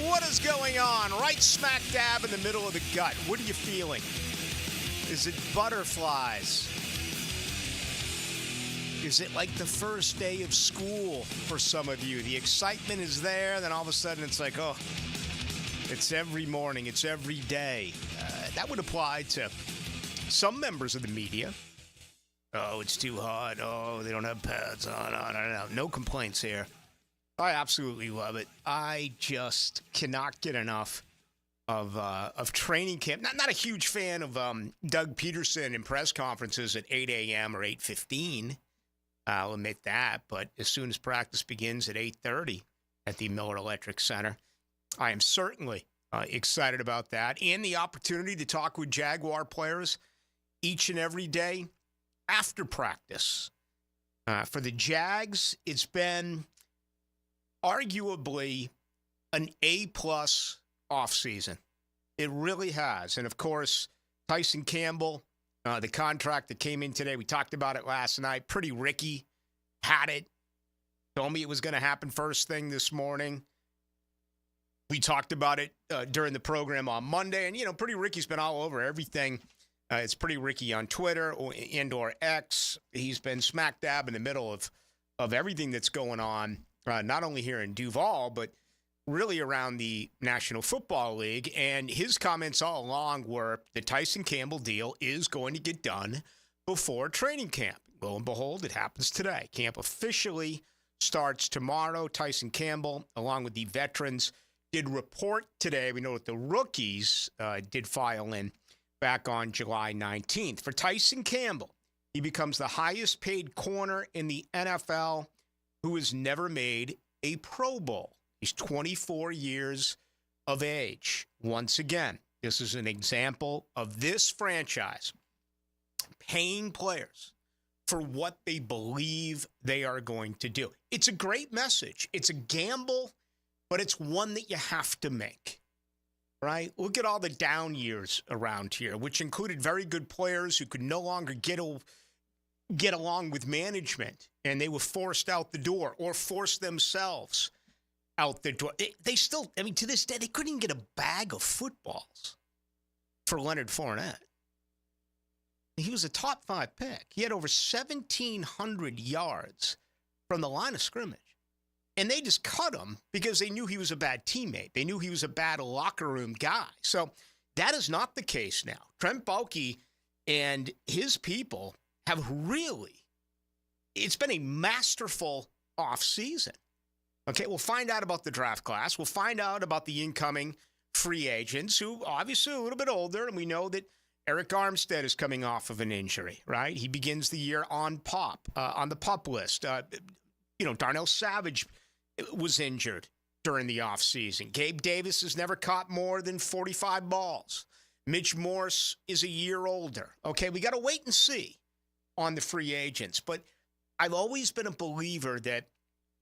What is going on? Right smack dab in the middle of the gut. What are you feeling? Is it butterflies? Is it like the first day of school for some of you? The excitement is there, then all of a sudden it's like, oh, it's every morning, it's every day. That would apply to some members of the media. Oh, it's too hot. Oh, they don't have pads on. No complaints here. I absolutely love it. I just cannot get enough of training camp. Not a huge fan of Doug Peterson and press conferences at 8 a.m. or 8:15. I'll admit that. But as soon as practice begins at 8:30 at the Miller Electric Center, I am certainly excited about that. And the opportunity to talk with Jaguar players each and every day after practice. For the Jags, it's been arguably an A-plus offseason. It really has. And, of course, Tyson Campbell, the contract that came in today, we talked about it last night. Pretty Ricky had it. Told me it was going to happen first thing this morning. We talked about it during the program on Monday. And, Pretty Ricky's been all over everything. It's Pretty Ricky on Twitter and/or X. He's been smack dab in the middle of everything that's going on. Not only here in Duval, but really around the National Football League. And his comments all along were the Tyson Campbell deal is going to get done before training camp. Lo and behold, it happens today. Camp officially starts tomorrow. Tyson Campbell, along with the veterans, did report today. We know that the rookies did file in back on July 19th. For Tyson Campbell, he becomes the highest paid corner in the NFL who has never made a Pro Bowl. He's 24 years of age. Once again, this is an example of this franchise paying players for what they believe they are going to do. It's a great message. It's a gamble, but it's one that you have to make, right? Look at all the down years around here, which included very good players who could no longer get along with management, and they were forced out the door or forced themselves out the door. They still, to this day, they couldn't even get a bag of footballs for Leonard Fournette. He was a top 5 pick. He had over 1,700 yards from the line of scrimmage. And they just cut him because they knew he was a bad teammate. They knew he was a bad locker room guy. So that is not the case now. Trent Baalke and his people have really, it's been a masterful offseason. Okay, we'll find out about the draft class. We'll find out about the incoming free agents who obviously are a little bit older, and we know that Eric Armstead is coming off of an injury, right? He begins the year on the PUP list. Darnell Savage was injured during the offseason. Gabe Davis has never caught more than 45 balls. Mitch Morse is a year older. Okay, we got to wait and see on the free agents. But I've always been a believer that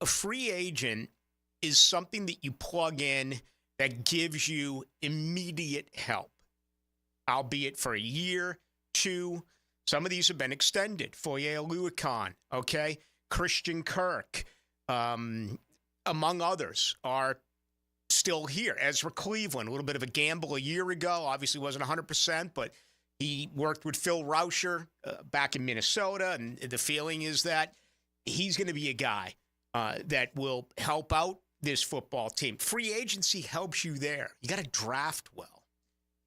a free agent is something that you plug in that gives you immediate help, albeit for a year, 2. Some of these have been extended. Foye Oluokun, okay? Christian Kirk, among others, are still here. Ezra Cleveland, a little bit of a gamble a year ago. Obviously wasn't 100%, but he worked with Phil Rauscher back in Minnesota, and the feeling is that he's going to be a guy that will help out this football team. Free agency helps you there. You got to draft well,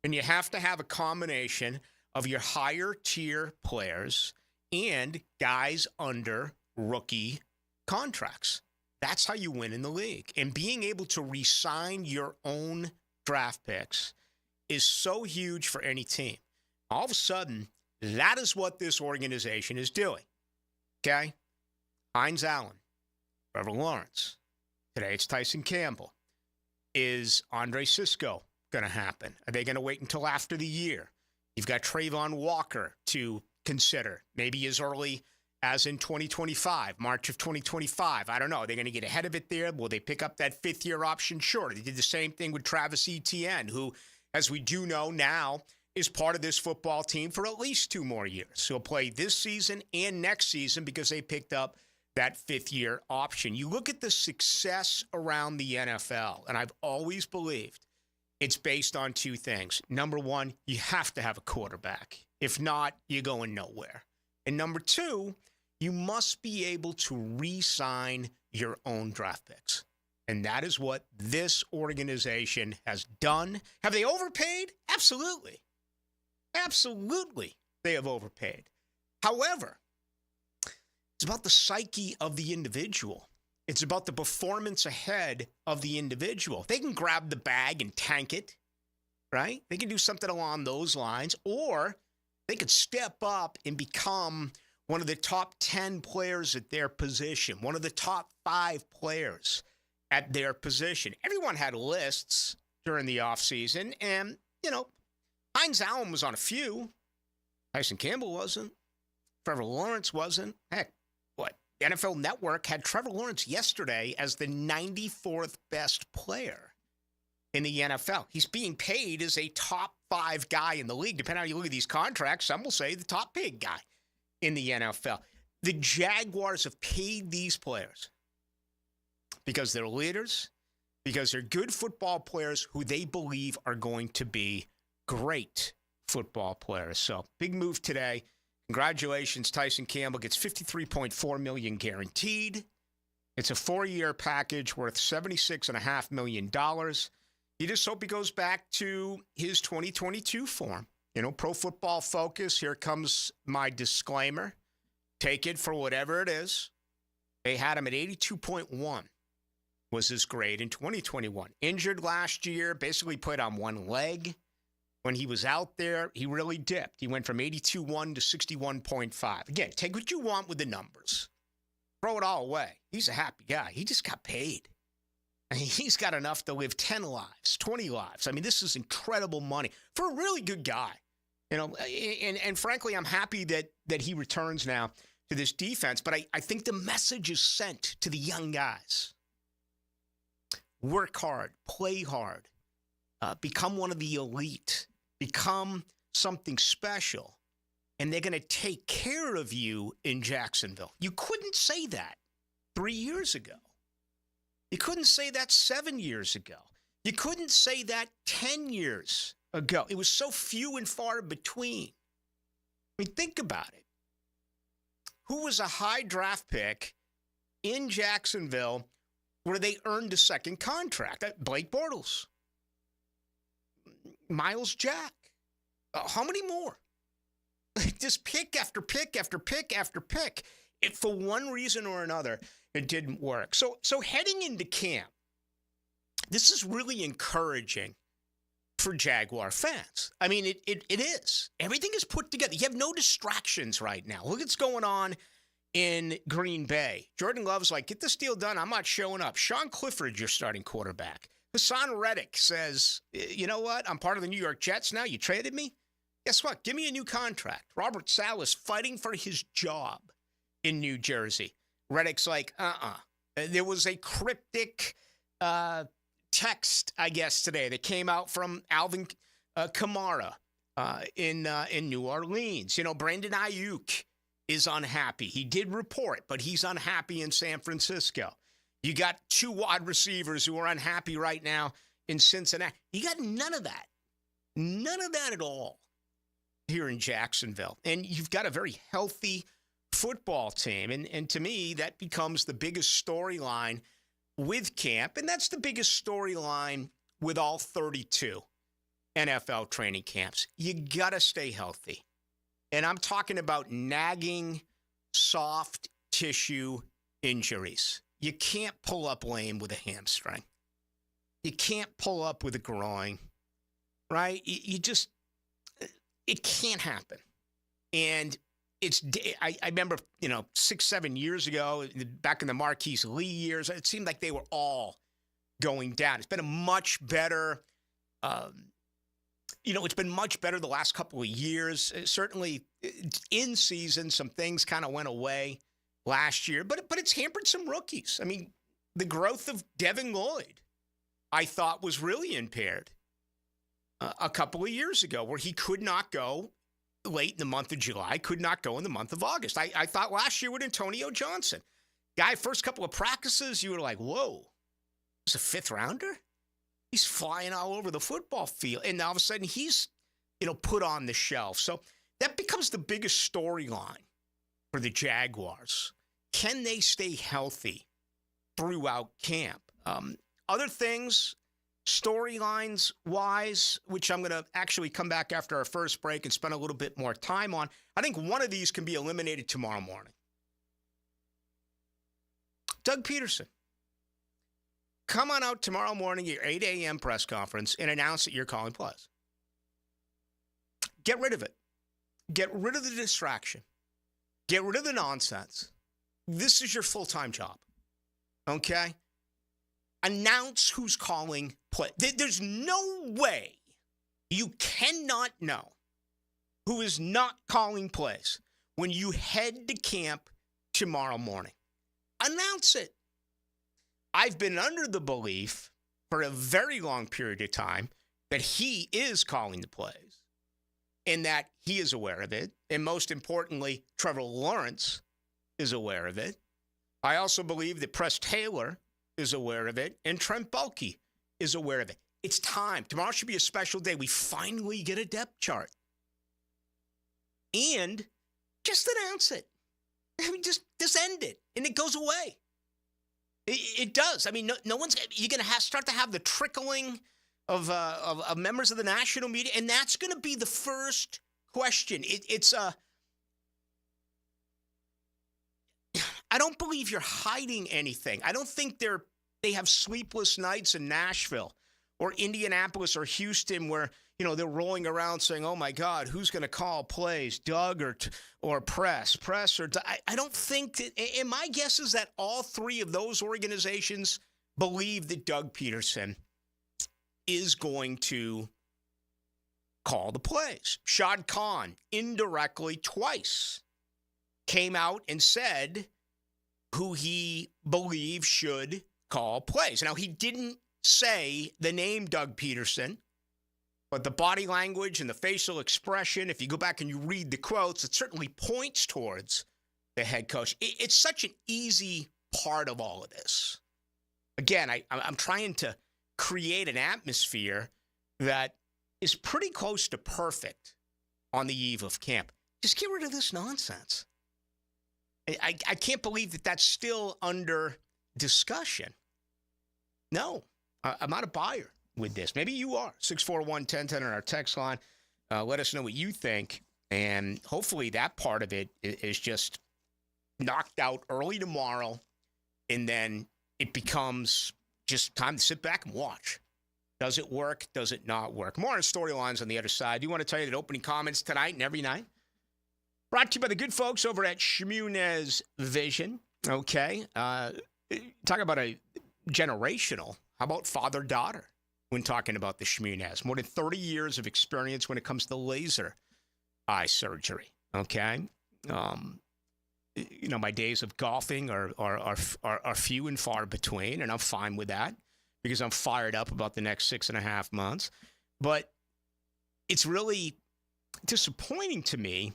and you have to have a combination of your higher-tier players and guys under rookie contracts. That's how you win in the league. And being able to re-sign your own draft picks is so huge for any team. All of a sudden, that is what this organization is doing. Okay? Hines Allen, Trevor Lawrence. Today it's Tyson Campbell. Is Andre Sisco going to happen? Are they going to wait until after the year? You've got Trayvon Walker to consider, maybe as early as in 2025, March of 2025. I don't know. Are they going to get ahead of it there? Will they pick up that fifth-year option? Sure. They did the same thing with Travis Etienne, who, as we do know now, is part of this football team for at least 2 more years. He'll play this season and next season because they picked up that fifth-year option. You look at the success around the NFL, and I've always believed it's based on two things. Number one, you have to have a quarterback. If not, you're going nowhere. And number two, you must be able to re-sign your own draft picks. And that is what this organization has done. Have they overpaid? Absolutely. Absolutely, they have overpaid. However, it's about the psyche of the individual. It's about the performance ahead of the individual. They can grab the bag and tank it, right? They can do something along those lines, or they could step up and become one of the top 10 players at their position, one of the top 5 players at their position. Everyone had lists during the offseason, and, Heinz Allen was on a few. Tyson Campbell wasn't. Trevor Lawrence wasn't. Heck, NFL Network had Trevor Lawrence yesterday as the 94th best player in the NFL. He's being paid as a top 5 guy in the league. Depending on how you look at these contracts, some will say the top paid guy in the NFL. The Jaguars have paid these players because they're leaders, because they're good football players who they believe are going to be great football players. So, big move today. Congratulations, Tyson Campbell gets $53.4 million guaranteed. It's a 4-year package worth $76.5 million. You just hope he goes back to his 2022 form. Pro Football Focus, here comes my disclaimer. Take it for whatever it is. They had him at 82.1 was his grade in 2021. Injured last year, basically played on one leg. When he was out there, he really dipped. He went from 82.1 to 61.5. Again, take what you want with the numbers. Throw it all away. He's a happy guy. He just got paid. I mean, he's got enough to live 10 lives, 20 lives. I mean, this is incredible money for a really good guy. And frankly, I'm happy that he returns now to this defense. But I think the message is sent to the young guys. Work hard, play hard, become one of the elite. Become something special, and they're going to take care of you in Jacksonville. You couldn't say that 3 years ago. You couldn't say that 7 years ago. You couldn't say that 10 years ago. It was so few and far between. I mean, think about it. Who was a high draft pick in Jacksonville where they earned a second contract? Blake Bortles. Miles Jack. How many more? Just pick after pick after pick after pick. For one reason or another, it didn't work. So heading into camp, this is really encouraging for Jaguar fans. I mean, it is. Everything is put together. You have no distractions right now. Look what's going on in Green Bay. Jordan Love's like, get this deal done. I'm not showing up. Sean Clifford, your starting quarterback. Hassan Reddick says, you know what? I'm part of the New York Jets now. You traded me? Guess what? Give me a new contract. Robert Saleh fighting for his job in New Jersey. Reddick's like, There was a cryptic text, I guess, today that came out from Alvin Kamara in New Orleans. Brandon Ayuk is unhappy. He did report, but he's unhappy in San Francisco. You got 2 wide receivers who are unhappy right now in Cincinnati. You got none of that. None of that at all here in Jacksonville. And you've got a very healthy football team. And to me, that becomes the biggest storyline with camp. And that's the biggest storyline with all 32 NFL training camps. You got to stay healthy. And I'm talking about nagging soft tissue injuries. You can't pull up lame with a hamstring. You can't pull up with a groin, right? You just, it can't happen. And I remember, 6-7 years ago, back in the Marquise Lee years, it seemed like they were all going down. It's been a much better, it's been much better the last couple of years. Certainly in season, some things kind of went away last year, but it's hampered some rookies. I mean, the growth of Devin Lloyd, I thought, was really impaired a couple of years ago, where he could not go late in the month of July, could not go in the month of August. I thought last year with Antonio Johnson, Guy, first couple of practices, you were like, whoa, he's a fifth rounder? He's flying all over the football field. And all of a sudden, he's, put on the shelf. So that becomes the biggest storyline for the Jaguars. Can they stay healthy throughout camp? Other things, storylines-wise, which I'm going to actually come back after our first break and spend a little bit more time on, I think one of these can be eliminated tomorrow morning. Doug Peterson, come on out tomorrow morning at your 8 a.m. press conference and announce that you're calling plays. Get rid of it. Get rid of the distraction. Get rid of the nonsense. This is your full-time job, okay? Announce who's calling play. There's no way you cannot know who is not calling plays when you head to camp tomorrow morning. Announce it. I've been under the belief for a very long period of time that he is calling the plays and that he is aware of it. And most importantly, Trevor Lawrence is aware of it. I also believe that Press Taylor is aware of it and Trent Baalke is aware of it. It's time. Tomorrow should be a special day. We finally get a depth chart. And just announce it. I mean, just end it, and it goes away. It does. I mean, no one's. You're going to start to have the trickling of members of the national media, and that's going to be the first question. I don't believe you're hiding anything. I don't think they have sleepless nights in Nashville or Indianapolis or Houston where they're rolling around saying, "Oh my God, who's going to call plays, Doug or Press or?" I don't think that. And my guess is that all three of those organizations believe that Doug Peterson is going to call the plays. Shad Khan indirectly twice came out and said who he believes should call plays. Now, he didn't say the name Doug Peterson, but the body language and the facial expression, if you go back and you read the quotes, it certainly points towards the head coach. It's such an easy part of all of this. Again, I'm trying to create an atmosphere that is pretty close to perfect on the eve of camp. Just get rid of this nonsense. I can't believe that that's still under discussion. No, I'm not a buyer with this. Maybe you are. 641-1010 on our text line. Let us know what you think. And hopefully that part of it is just knocked out early tomorrow. And then it becomes just time to sit back and watch. Does it work? Does it not work? More on storylines on the other side. Do you want to tell you that opening comments tonight and every night? Brought to you by the good folks over at Shmunez Vision. Okay. Talk about a generational. How about father-daughter when talking about the Shmunez? More than 30 years of experience when it comes to laser eye surgery. Okay. My days of golfing are few and far between, and I'm fine with that because I'm fired up about the next 6.5 months. But it's really disappointing to me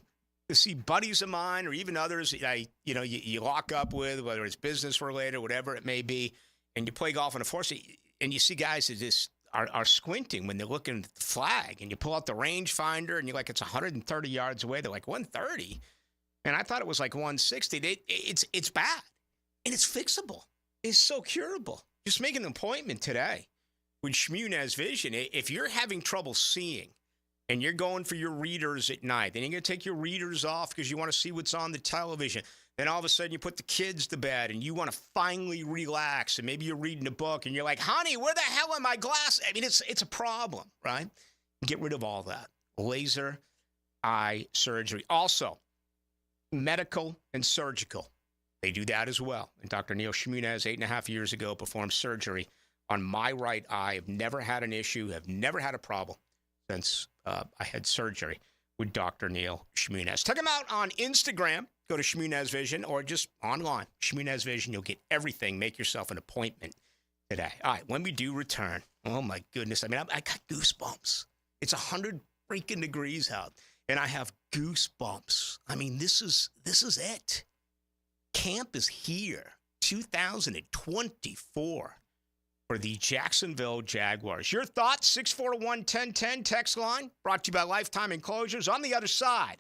to see buddies of mine or even others you lock up with, whether it's business related or whatever it may be, and you play golf on a course, and you see guys that just are squinting when they're looking at the flag, and you pull out the rangefinder, and you're like, it's 130 yards away. They're like, 130? And I thought it was like 160. It's bad, and it's fixable. It's so curable. Just make an appointment today with Shmunez Vision. If you're having trouble seeing, and you're going for your readers at night, then you're going to take your readers off because you want to see what's on the television. Then all of a sudden you put the kids to bed and you want to finally relax, and maybe you're reading a book and you're like, honey, where the hell are my glasses? I mean, it's a problem, right? Get rid of all that. Laser eye surgery. Also, medical and surgical. They do that as well. And Dr. Neil Shmunez, 8.5 years ago, performed surgery on my right eye. I've never had an issue, have never had a problem since I had surgery with Dr. Neil Shmunez. Check him out on Instagram. Go to Shmunez Vision, or just online. Shmunez Vision. You'll get everything. Make yourself an appointment today. All right, when we do return, oh my goodness. I mean, I got goosebumps. It's 100 freaking degrees out, and I have goosebumps. I mean, this is it. Camp is here. 2024 for the Jacksonville Jaguars. Your thoughts, 641-1010 text line, brought to you by Lifetime Enclosures. On the other side,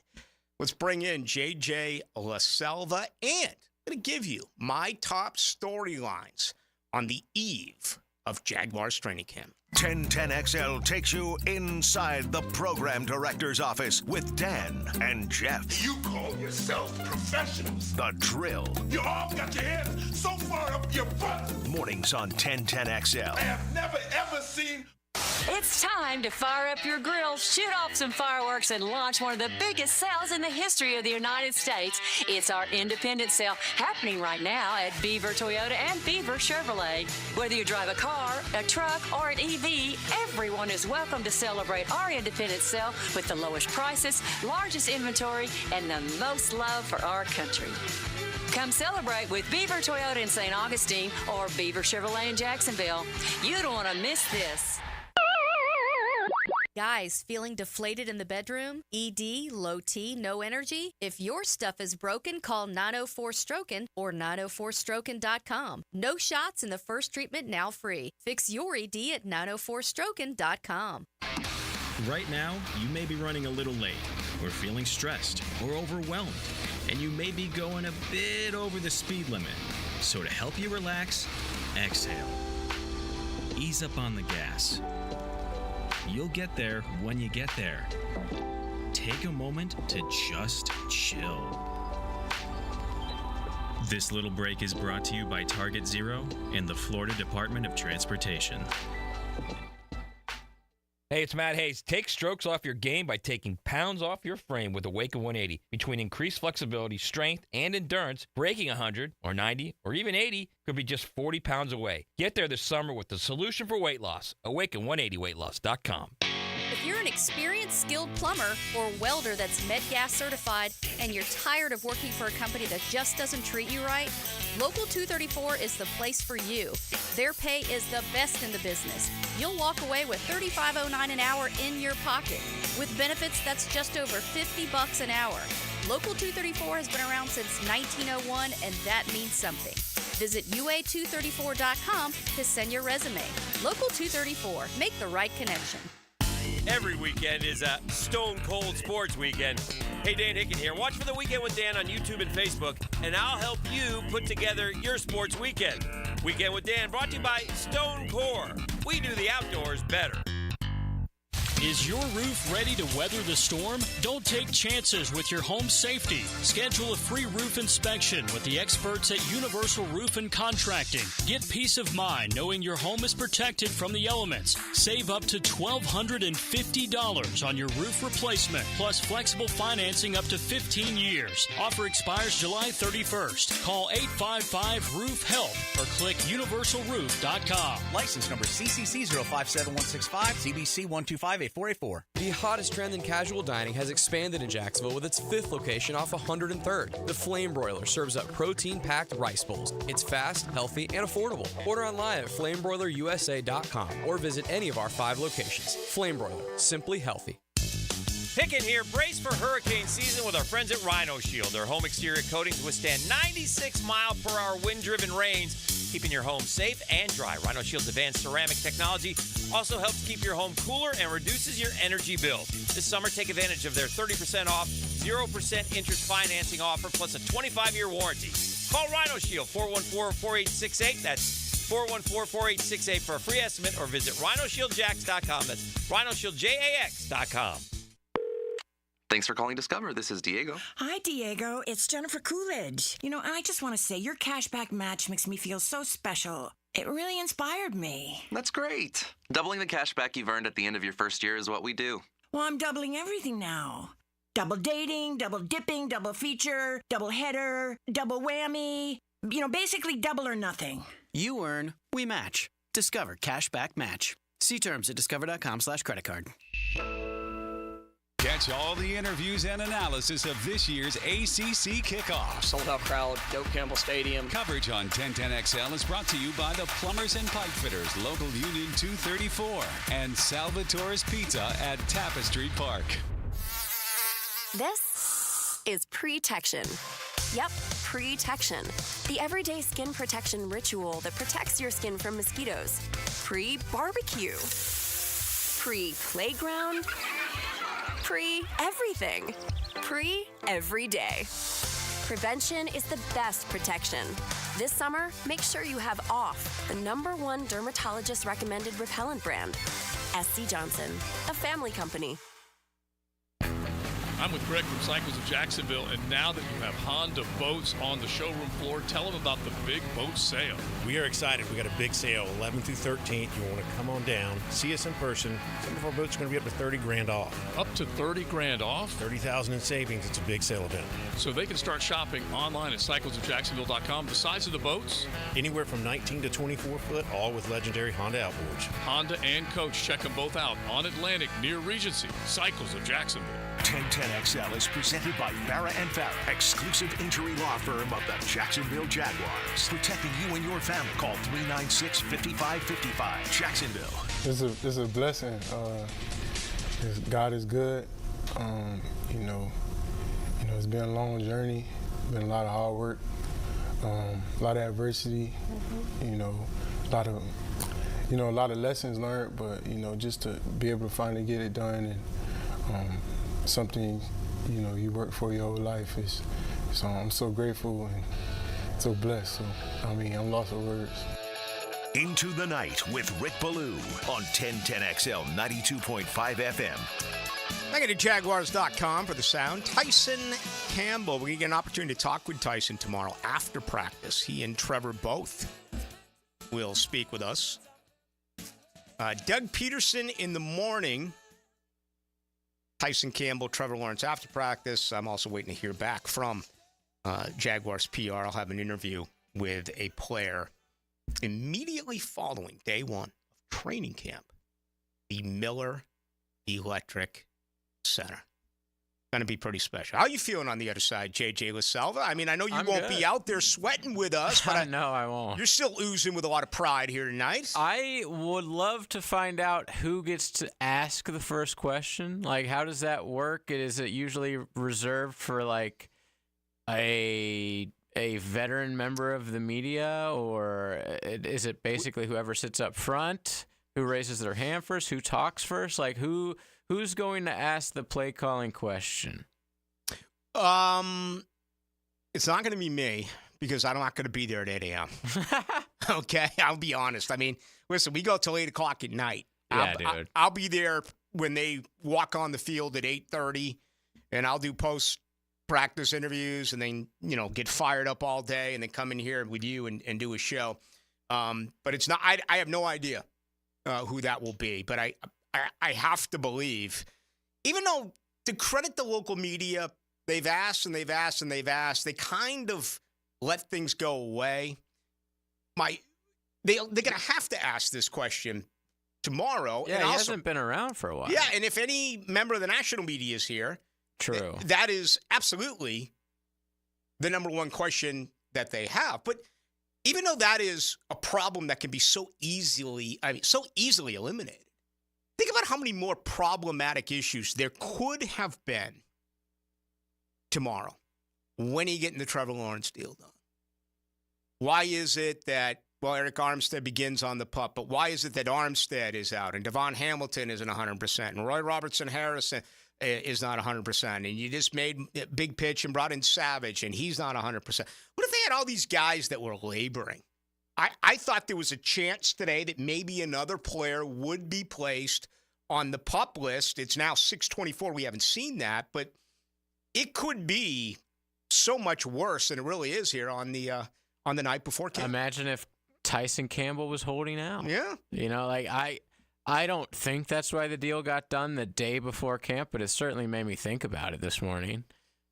let's bring in JJ LaSelva, and I'm going to give you my top storylines on the eve of Jaguars training camp. 1010XL takes you inside the program director's office with Dan and Jeff. You call yourself professionals. The Drill. You all got your heads so far up your butt. Mornings on 1010XL. I have never, ever seen... It's time to fire up your grill, shoot off some fireworks, and launch one of the biggest sales in the history of the United States. It's our independent sale happening right now at Beaver Toyota and Beaver Chevrolet. Whether you drive a car, a truck, or an EV, everyone is welcome to celebrate our independent sale with the lowest prices, largest inventory, and the most love for our country. Come celebrate with Beaver Toyota in St. Augustine or Beaver Chevrolet in Jacksonville. You don't want to miss this. Guys, feeling deflated in the bedroom? ED, low T, no energy? If your stuff is broken, call 904-STROKEN or 904stroken.com. No shots in the first treatment, now free. Fix your ED at 904stroken.com. Right now, you may be running a little late, or feeling stressed, or overwhelmed, and you may be going a bit over the speed limit. So to help you relax, exhale. Ease up on the gas. You'll get there when you get there. Take a moment to just chill. This little break is brought to you by Target Zero and the Florida Department of Transportation. Hey, it's Matt Hayes. Take strokes off your game by taking pounds off your frame with Awaken 180. Between increased flexibility, strength, and endurance, breaking 100 or 90 or even 80 could be just 40 pounds away. Get there this summer with the solution for weight loss. Awaken180weightloss.com. If you're an experienced, skilled plumber or welder that's MedGas certified and you're tired of working for a company that just doesn't treat you right, Local 234 is the place for you. Their pay is the best in the business. You'll walk away with $35.09 an hour in your pocket. With benefits, that's just over $50 an hour. Local 234 has been around since 1901, and that means something. Visit UA234.com to send your resume. Local 234. Make the right connection. Every weekend is a Stone Cold Sports Weekend. Hey, Dan Hicken here. Watch for the Weekend with Dan on YouTube and Facebook, and I'll help you put together your sports weekend. Weekend with Dan brought to you by Stone Core. We do the outdoors better. Is your roof ready to weather the storm? Don't take chances with your home safety. Schedule a free roof inspection with the experts at Universal Roof and Contracting. Get peace of mind knowing your home is protected from the elements. Save up to $1,250 on your roof replacement, plus flexible financing up to 15 years. Offer expires July 31st. Call 855-ROOF-HELP or click universalroof.com. License number CCC 057165, CBC 1258484. The hottest trend in casual dining has expanded in Jacksonville with its 5th location off 103rd. The Flame Broiler serves up protein-packed rice bowls. It's fast, healthy, and affordable. Order online at flamebroilerusa.com or visit any of our 5 locations. Flame Broiler, simply healthy. Hicken here. Brace for hurricane season with our friends at Rhino Shield. Their home exterior coatings withstand 96-mile-per-hour wind-driven rains, keeping your home safe and dry. Rhino Shield's advanced ceramic technology also helps keep your home cooler and reduces your energy bill. This summer, take advantage of their 30% off, 0% interest financing offer, plus a 25-year warranty. Call Rhino Shield, 414-4868. That's 414-4868 for a free estimate, or visit rhinoshieldjax.com. That's rhinoshieldjax.com. Thanks for calling Discover. This is Diego. Hi, Diego. It's Jennifer Coolidge. I just want to say your cashback match makes me feel so special. It really inspired me. That's great. Doubling the cashback you've earned at the end of your first year is what we do. Well, I'm doubling everything now. Double dating, double dipping, double feature, double header, double whammy. Basically double or nothing. You earn, we match. Discover Cashback Match. See terms at discover.com/creditcard. Catch all the interviews and analysis of this year's ACC kickoff. Sold-out crowd, dope Campbell Stadium. Coverage on 1010XL is brought to you by the Plumbers and Pipe Fitters, Local Union 234, and Salvatore's Pizza at Tapestry Park. This is Pretection. Yep, Pre-Tection, the everyday skin protection ritual that protects your skin from mosquitoes. Pre-barbecue. Pre-playground. Pre-everything. Pre-every day. Prevention is the best protection. This summer, make sure you have OFF, the #1 dermatologist-recommended repellent brand. SC Johnson, a family company. I'm with Rick from Cycles of Jacksonville, and now that you have Honda boats on the showroom floor, tell them about the big boat sale. We are excited. We got a big sale, 11th through 13th. You want to come on down, see us in person. Some of our boats are going to be up to 30 grand off. Up to 30 grand off? 30,000 in savings. It's a big sale event. So they can start shopping online at cyclesofjacksonville.com. The size of the boats? Anywhere from 19 to 24 foot, all with legendary Honda outboards. Honda and Coach, check them both out on Atlantic near Regency. Cycles of Jacksonville. 1010XL is presented by Farrah & Farrah, exclusive injury law firm of the Jacksonville Jaguars. Protecting you and your family. Call 396-5555. Jacksonville. This is a blessing. God is good. It's been a long journey. Been a lot of hard work. A lot of adversity. A lot of lessons learned. But just to be able to finally get it done and something you work for your whole life is. So I'm so grateful and so blessed. So I'm lost for words. Into the Night with Rick Ballou on 1010XL 92.5 FM. I go to Jaguars.com for the sound. Tyson Campbell. We're going to get an opportunity to talk with Tyson tomorrow after practice. He and Trevor both will speak with us. Doug Peterson in the morning. Tyson Campbell, Trevor Lawrence after practice. I'm also waiting to hear back from Jaguars PR. I'll have an interview with a player immediately following day one of training camp. The Miller Electric Center. Going to be pretty special. How are you feeling on the other side, JJ LaSalva? I know you won't be out there sweating with us, but no, I won't. You're still oozing with a lot of pride here tonight. I would love to find out who gets to ask the first question. Like, how does that work? Is it usually reserved for like a veteran member of the media, or is it basically whoever sits up front, who raises their hand first, who talks first? Like, who's going to ask the play calling question? It's not going to be me because I'm not going to be there at 8 a.m. Okay, I'll be honest. Listen, we go till 8 o'clock at night. Yeah, dude. I'll be there when they walk on the field at 8:30, and I'll do post-practice interviews and then, get fired up all day and then come in here with you and do a show. But it's not. I have no idea who that will be, but I have to believe, even though, to credit the local media, they've asked and they've asked and they've asked, they kind of let things go away. They're going to have to ask this question tomorrow. Yeah, and he hasn't been around for a while. Yeah, and if any member of the national media is here, true, that is absolutely the number one question that they have. But even though that is a problem that can be so easily eliminated, think about how many more problematic issues there could have been tomorrow when you get in the Trevor Lawrence deal done. Why is it that, Eric Armstead begins on the pup, but why is it that Armstead is out and Devon Hamilton isn't 100% and Roy Robertson Harrison is not 100% and you just made a big pitch and brought in Savage and he's not 100%? What if they had all these guys that were laboring? I thought there was a chance today that maybe another player would be placed on the PUP list. It's now 6:24. We haven't seen that, but it could be so much worse than it really is here on the night before camp. Imagine if Tyson Campbell was holding out. Yeah. I don't think that's why the deal got done the day before camp, but it certainly made me think about it this morning.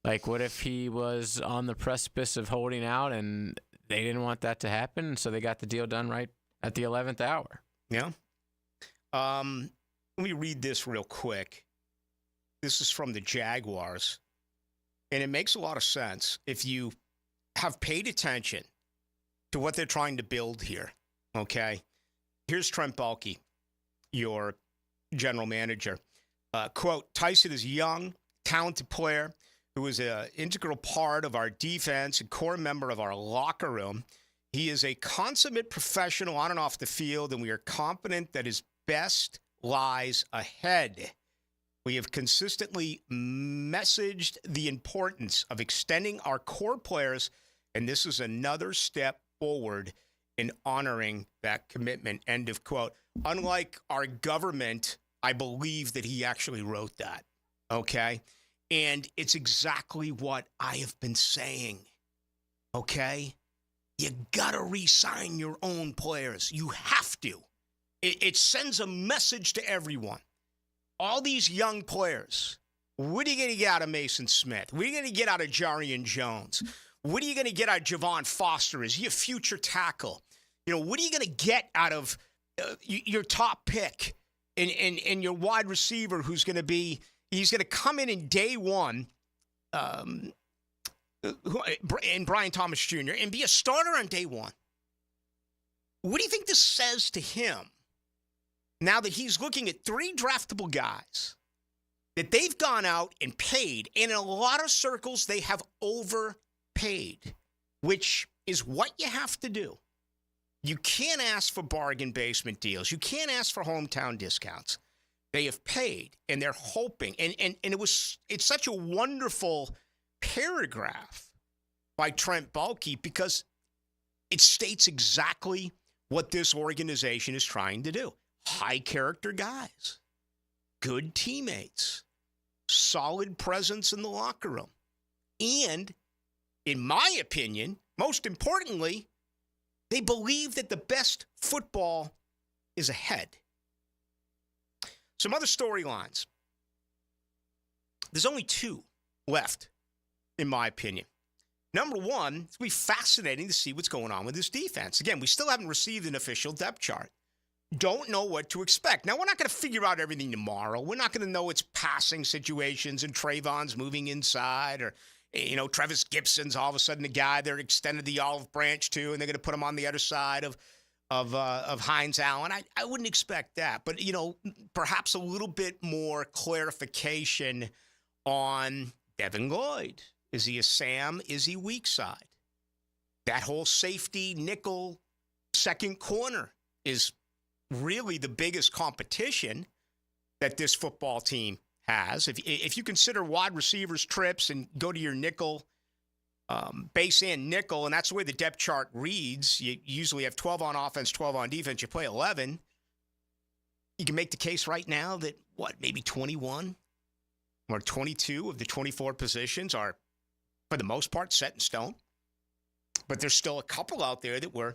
Like, what if he was on the precipice of holding out and they didn't want that to happen, so they got the deal done right at the 11th hour? Yeah. Let me read this real quick. This is from the Jaguars, and it makes a lot of sense if you have paid attention to what they're trying to build here, okay? Here's Trent Baalke, your general manager. Quote, Tyson is a young, talented player who is an integral part of our defense and core member of our locker room. He is a consummate professional on and off the field, and we are confident that his best lies ahead. We have consistently messaged the importance of extending our core players, and this is another step forward in honoring that commitment. End of quote. Unlike our government, I believe that he actually wrote that. Okay? And it's exactly what I have been saying. Okay? You got to re-sign your own players. You have to. It sends a message to everyone. All these young players, what are you going to get out of Mason Smith? What are you going to get out of Jarian Jones? What are you going to get out of Javon Foster? Is he a future tackle? What are you going to get out of your top pick and your wide receiver who's going to be, he's going to come in day one, and Brian Thomas Jr., and be a starter on day one. What do you think this says to him now that he's looking at 3 draftable guys that they've gone out and paid, and in a lot of circles they have overpaid, which is what you have to do. You can't ask for bargain basement deals. You can't ask for hometown discounts. They have paid, and they're hoping. And it's such a wonderful paragraph by Trent Baalke because it states exactly what this organization is trying to do. High character guys, good teammates, solid presence in the locker room. And in my opinion, most importantly, they believe that the best football is ahead. Some other storylines. There's only 2 left, in my opinion. Number one, it's going to be fascinating to see what's going on with this defense. Again, we still haven't received an official depth chart. Don't know what to expect. Now, we're not going to figure out everything tomorrow. We're not going to know it's passing situations and Trayvon's moving inside or, Travis Gibson's all of a sudden the guy they're extended the olive branch to, and they're going to put him on the other side of Hines Allen. I wouldn't expect that. But, perhaps a little bit more clarification on Devin Lloyd. Is he a Sam? Is he weak side? That whole safety nickel second corner is really the biggest competition that this football team has. If you consider wide receivers trips and go to your nickel, base and nickel, and that's the way the depth chart reads, you usually have 12 on offense, 12 on defense, you play 11. You can make the case right now that, maybe 21 or 22 of the 24 positions are, for the most part, set in stone. But there's still a couple out there that we're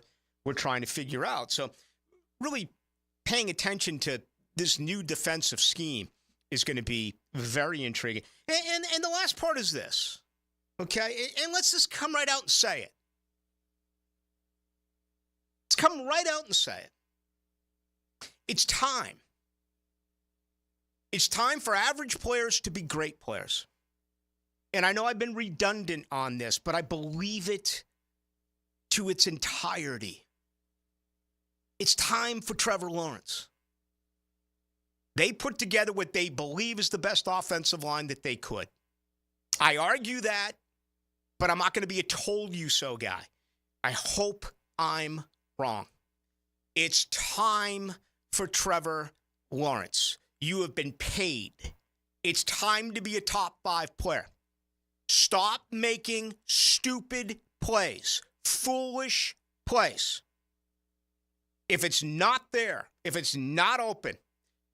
trying to figure out. So really paying attention to this new defensive scheme is going to be very intriguing. And the last part is this, okay? And let's just come right out and say it. Let's come right out and say it. It's time. It's time for average players to be great players. And I know I've been redundant on this, but I believe it to its entirety. It's time for Trevor Lawrence. They put together what they believe is the best offensive line that they could. I argue that, but I'm not going to be a told you so guy. I hope I'm wrong. It's time for Trevor Lawrence. You have been paid. It's time to be a top 5 player. Stop making stupid plays, foolish plays. If it's not there, if it's not open,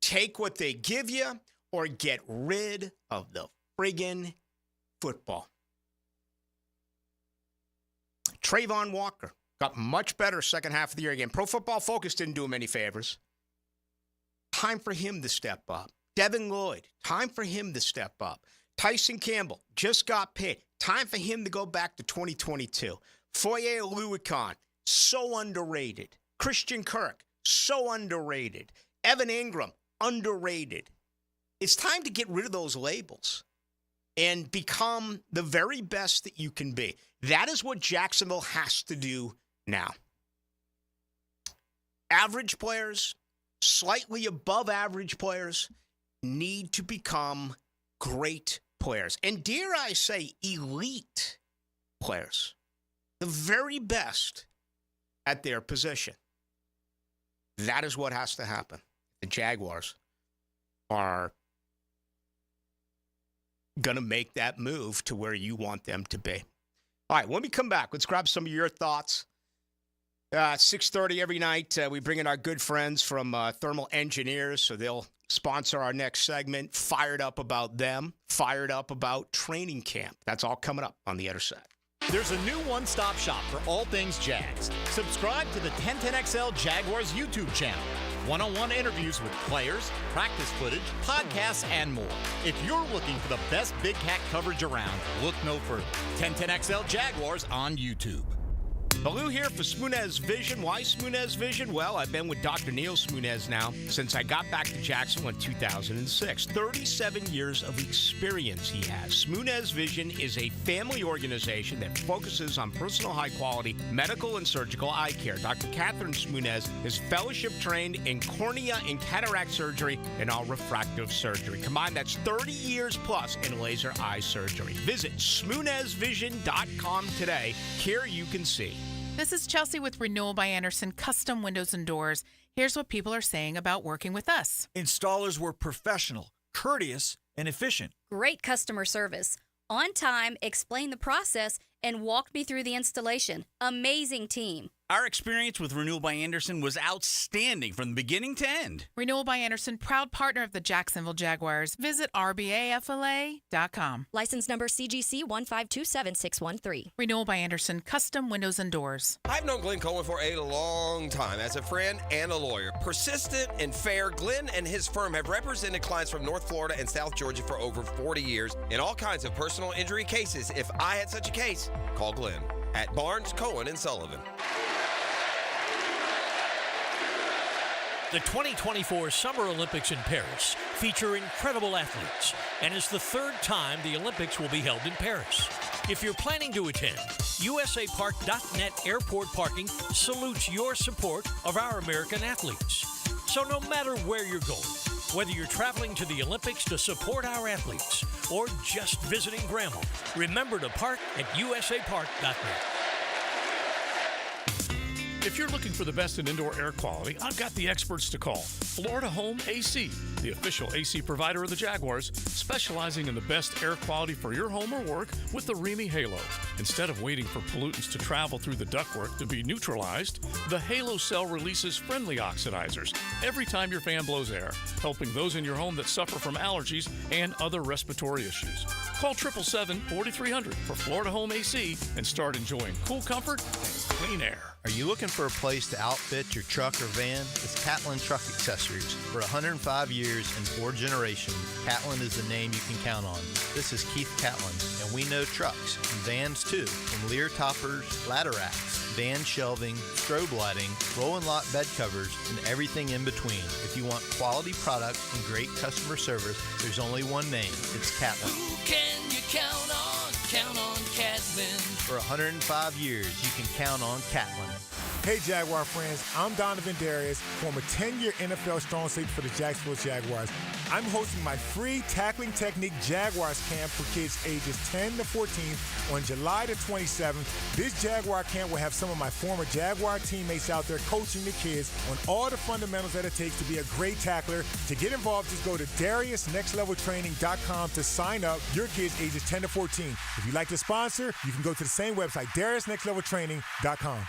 take what they give you or get rid of the friggin' football. Trayvon Walker got much better second half of the year again. Pro Football Focus didn't do him any favors. Time for him to step up. Devin Lloyd, time for him to step up. Tyson Campbell just got paid. Time for him to go back to 2022. Foye Oluokun, so underrated. Christian Kirk, so underrated. Evan Ingram, underrated. It's time to get rid of those labels and become the very best that you can be. That is what Jacksonville has to do now. Average players, slightly above average players, need to become great players, and dare I say elite players, the very best at their position. That is what has to happen. The Jaguars are going to make that move to where you want them to be. All right, when we come back, let's grab some of your thoughts. 6:30 every night, we bring in our good friends from Thermal Engineers, so they'll sponsor our next segment. Fired up about them, fired up about training camp. That's all coming up on the other side. There's a new one-stop shop for all things Jags. Subscribe to the 1010XL Jaguars YouTube channel. One-on-one interviews with players, practice footage, podcasts, and more. If you're looking for the best Big Cat coverage around, look no further. 1010XL Jaguars on YouTube. Ballou here for Smunez Vision. Why Smunez Vision? Well, I've been with Dr. Neil Smunez now since I got back to Jacksonville in 2006. 37 years of experience he has. Smunez Vision is a family organization that focuses on personal high-quality medical and surgical eye care. Dr. Catherine Smunez is fellowship trained in cornea and cataract surgery and all refractive surgery. Combined, that's 30 years plus in laser eye surgery. Visit SmunezVision.com today. Care you can see. This is Chelsea with Renewal by Andersen Custom Windows and Doors. Here's what people are saying about working with us. Installers were professional, courteous, and efficient. Great customer service. On time, explained the process, and walked me through the installation. Amazing team. Our experience with Renewal by Andersen was outstanding from the beginning to end. Renewal by Andersen, proud partner of the Jacksonville Jaguars. Visit rbafla.com. License number CGC 1527613. Renewal by Andersen, custom windows and doors. I've known Glenn Cohen for a long time as a friend and a lawyer. Persistent and fair, Glenn and his firm have represented clients from North Florida and South Georgia for over 40 years in all kinds of personal injury cases. If I had such a case, call Glenn at Barnes, Cohen, and Sullivan. The 2024 Summer Olympics in Paris feature incredible athletes and is the third time the Olympics will be held in Paris. If you're planning to attend, USAPark.net Airport Parking salutes your support of our American athletes. So no matter where you're going, whether you're traveling to the Olympics to support our athletes or just visiting Grandma, remember to park at USAPark.net. If you're looking for the best in indoor air quality, I've got the experts to call. Florida Home AC, the official AC provider of the Jaguars, specializing in the best air quality for your home or work with the Remy Halo. Instead of waiting for pollutants to travel through the ductwork to be neutralized, the Halo cell releases friendly oxidizers every time your fan blows air, helping those in your home that suffer from allergies and other respiratory issues. Call 777-4300 for Florida Home AC and start enjoying cool comfort and clean air. Are you looking for a place to outfit your truck or van? It's Catlin Truck Accessories. For 105 years and 4 generations, Catlin is the name you can count on. This is Keith Catlin, and we know trucks and vans too, from Lear toppers, ladder racks, van shelving, strobe lighting, roll and lock bed covers, and everything in between. If you want quality products and great customer service, there's only one name. It's Catlin. Who can you count on? Count on Catlin. For 105 years, you can count on Catlin. Hey, Jaguar friends, I'm Donovan Darius, former 10-year NFL strong safety for the Jacksonville Jaguars. I'm hosting my free Tackling Technique Jaguars camp for kids ages 10 to 14 on July the 27th. This Jaguar camp will have some of my former Jaguar teammates out there coaching the kids on all the fundamentals that it takes to be a great tackler. To get involved, just go to DariusNextLevelTraining.com to sign up your kids ages 10 to 14. If you'd like to sponsor, you can go to the same website, DariusNextLevelTraining.com.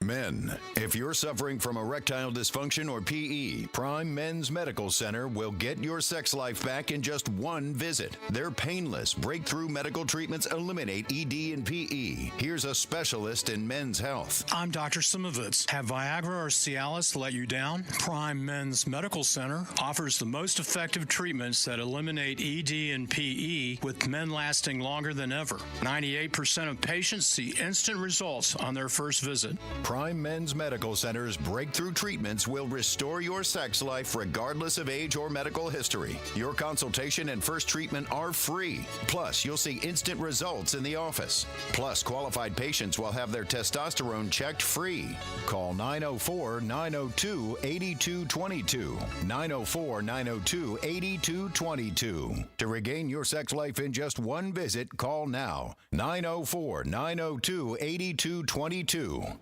Men, if you're suffering from erectile dysfunction or PE, Prime Men's Medical Center will get your sex life back in just one visit. Their painless, breakthrough medical treatments eliminate ED and PE. Here's a specialist in men's health. I'm Dr. Simovitz. Have Viagra or Cialis let you down? Prime Men's Medical Center offers the most effective treatments that eliminate ED and PE, with men lasting longer than ever. 98% of patients see instant results on their first visit. Prime Men's Medical Center's breakthrough treatments will restore your sex life regardless of age or medical history. Your consultation and first treatment are free. Plus, you'll see instant results in the office. Plus, qualified patients will have their testosterone checked free. Call 904-902-8222. 904-902-8222. To regain your sex life in just one visit, call now. 904-902-8222.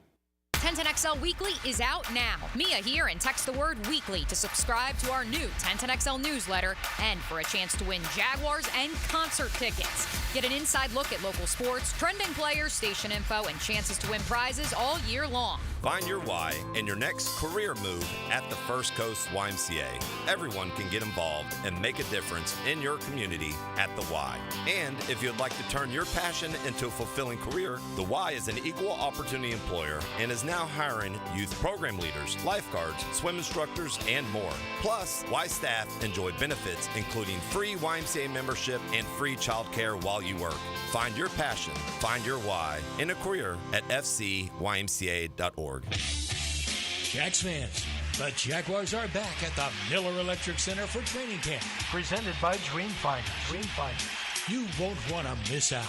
1010XL Weekly is out now. Mia here, and text the word weekly to subscribe to our new 1010XL newsletter and for a chance to win Jaguars and concert tickets. Get an inside look at local sports, trending players, station info, and chances to win prizes all year long. Find your why in your next career move at the First Coast YMCA. Everyone can get involved and make a difference in your community at the Y. And if you'd like to turn your passion into a fulfilling career, the Y is an equal opportunity employer and is now hiring youth program leaders, lifeguards, swim instructors, and more. Plus, Y staff enjoy benefits including free YMCA membership and free childcare while you work. Find your passion, find your why in a career at fcymca.org. Jags fans, the Jaguars are back at the Miller Electric Center for training camp. Presented by Dreamfinder. You won't want to miss out.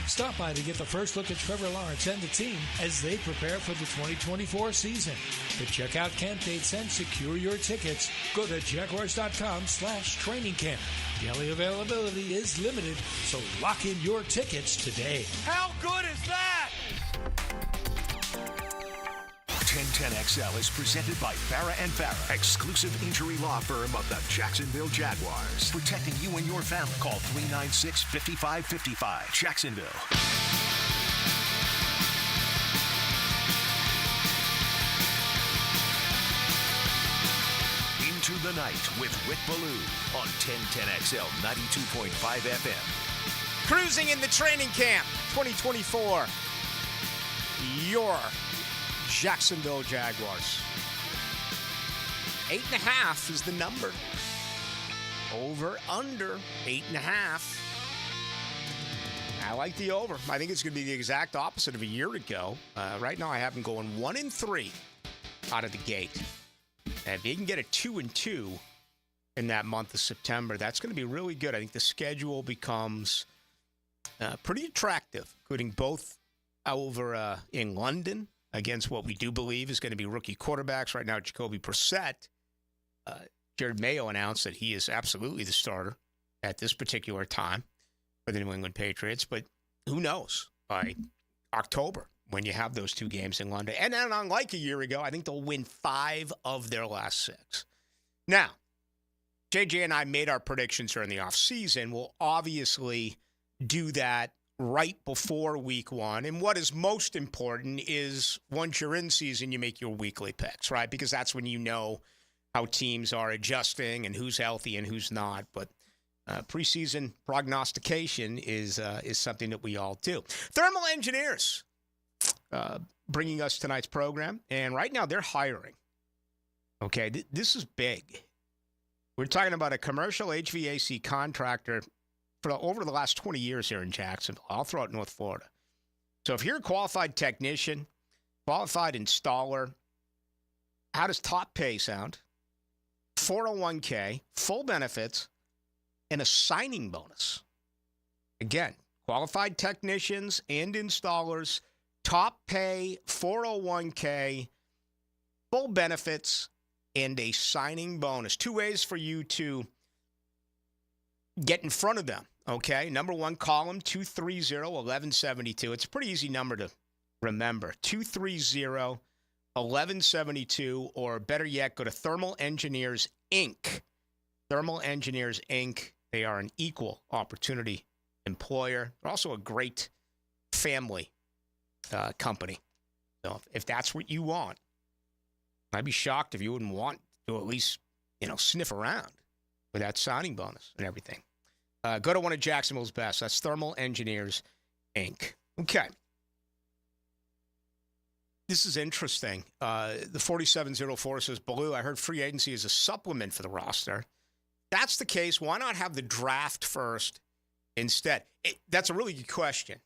Stop by to get the first look at Trevor Lawrence and the team as they prepare for the 2024 season. To check out camp dates and secure your tickets, go to jaguars.com/training camp. Daily availability is limited, so lock in your tickets today. How good is that? 1010XL is presented by Farah & Farah, exclusive injury law firm of the Jacksonville Jaguars. Protecting you and your family. Call 396-5555. Jacksonville. Into the Night with Rick Ballou on 1010XL 92.5 FM. Cruising in the training camp 2024. Your Jacksonville Jaguars. 8.5 is the number. Over, under, 8.5. I like the over. I think it's going to be the exact opposite of a year ago. Right now, I have them going 1-3 out of the gate. And if you can get a 2-2 in that month of September, that's going to be really good. I think the schedule becomes pretty attractive, including both over in London against what we do believe is going to be rookie quarterbacks. Right now, Jacoby Brissett. Jared Mayo announced that he is absolutely the starter at this particular time for the New England Patriots. But who knows by October when you have those two games in London. And then unlike a year ago, I think they'll win 5 of their last 6. Now, JJ and I made our predictions during the offseason. We'll obviously do that right before week 1. And what is most important is once you're in season, you make your weekly picks, right? Because that's when you know how teams are adjusting and who's healthy and who's not. But preseason prognostication is something that we all do. Thermal Engineers bringing us tonight's program. And right now they're hiring. Okay, this is big. We're talking about a commercial HVAC contractor for over the last 20 years here in Jacksonville, all throughout North Florida. So if you're a qualified technician, qualified installer, how does top pay sound? 401k, full benefits, and a signing bonus. Again, qualified technicians and installers, top pay, 401k, full benefits, and a signing bonus. 2 ways for you to get in front of them, okay? Number one, call them 230-1172. It's a pretty easy number to remember. 230-1172, or better yet, go to Thermal Engineers, Inc. Thermal Engineers, Inc. They are an equal opportunity employer. They're also a great family company. So if that's what you want, I'd be shocked if you wouldn't want to at least, sniff around with that signing bonus and everything. Go to one of Jacksonville's best. That's Thermal Engineers, Inc. Okay. This is interesting. The 4704 says, Ballou, I heard free agency is a supplement for the roster. That's the case. Why not have the draft first instead? That's a really good question.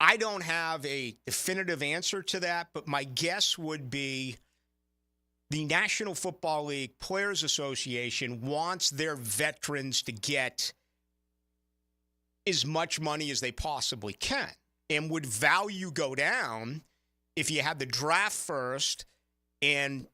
I don't have a definitive answer to that, but my guess would be the National Football League Players Association wants their veterans to get as much money as they possibly can. And would value go down if you had the draft first and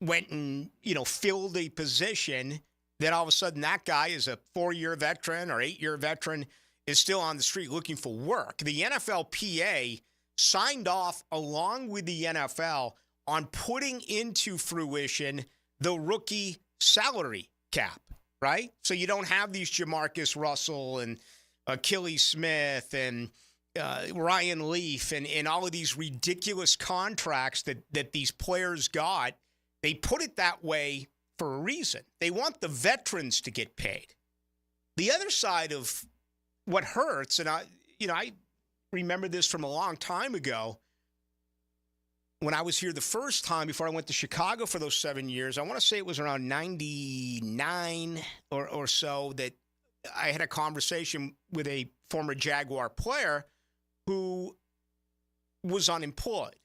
went and, filled a position, then all of a sudden that guy is a 4-year veteran or 8-year veteran is still on the street looking for work. The NFLPA signed off along with the NFL on putting into fruition the rookie salary cap, right? So you don't have these Jamarcus Russell and Achilles Smith and Ryan Leaf and all of these ridiculous contracts that these players got. They put it that way for a reason. They want the veterans to get paid. The other side of what hurts, and I remember this from a long time ago, when I was here the first time before I went to Chicago for those 7 years, I want to say it was around 99 or so, that I had a conversation with a former Jaguar player who was unemployed.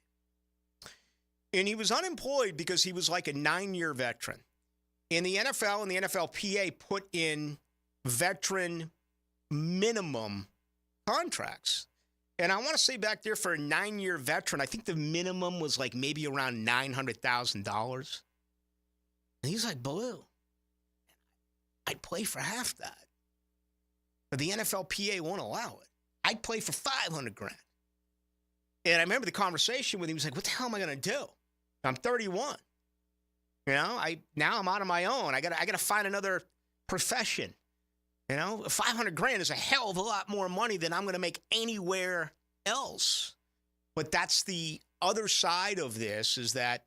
And he was unemployed because he was like a 9-year veteran. And the NFL and the NFLPA put in veteran minimum contracts. And I want to say back there for a 9-year veteran, I think the minimum was like maybe around $900,000. And he's like, Ballou, I'd play for half that. But the NFLPA won't allow it. I'd play for $500,000. And I remember the conversation with him. He was like, what the hell am I going to do? I'm 31. Now I'm out on my own. I got to find another profession. $500,000 is a hell of a lot more money than I'm going to make anywhere else. But that's the other side of this, is that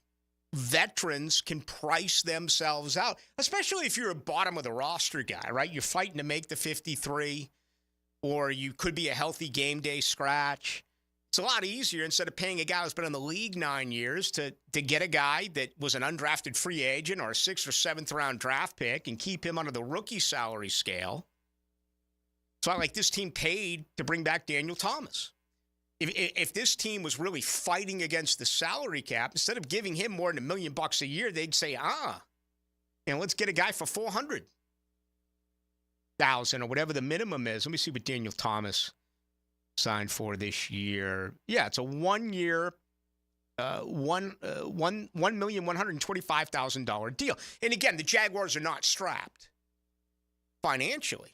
veterans can price themselves out, especially if you're a bottom of the roster guy, right? You're fighting to make the 53, or you could be a healthy game day scratch. It's a lot easier, instead of paying a guy who's been in the league 9 years, to get a guy that was an undrafted free agent or a 6th or 7th round draft pick and keep him under the rookie salary scale. It's not like this team paid to bring back Daniel Thomas. If this team was really fighting against the salary cap, instead of giving him more than $1 million a year, they'd say, let's get a guy for $400,000 or whatever the minimum is. Let me see what Daniel Thomas signed for this year. Yeah, it's a 1 year, $1,125,000 deal. And again, the Jaguars are not strapped financially.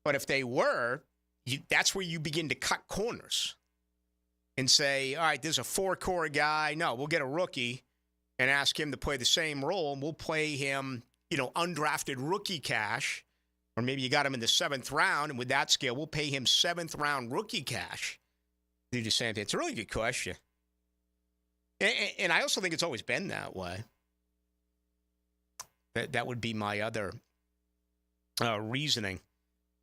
But if they were, that's where you begin to cut corners and say, all right, there's a 4-core guy. No, we'll get a rookie and ask him to play the same role, and we'll play him, undrafted rookie cash. Or maybe you got him in the 7th round, and with that scale, we'll pay him 7th round rookie cash. Do the same thing. It's a really good question. And I also think it's always been that way. That would be my other reasoning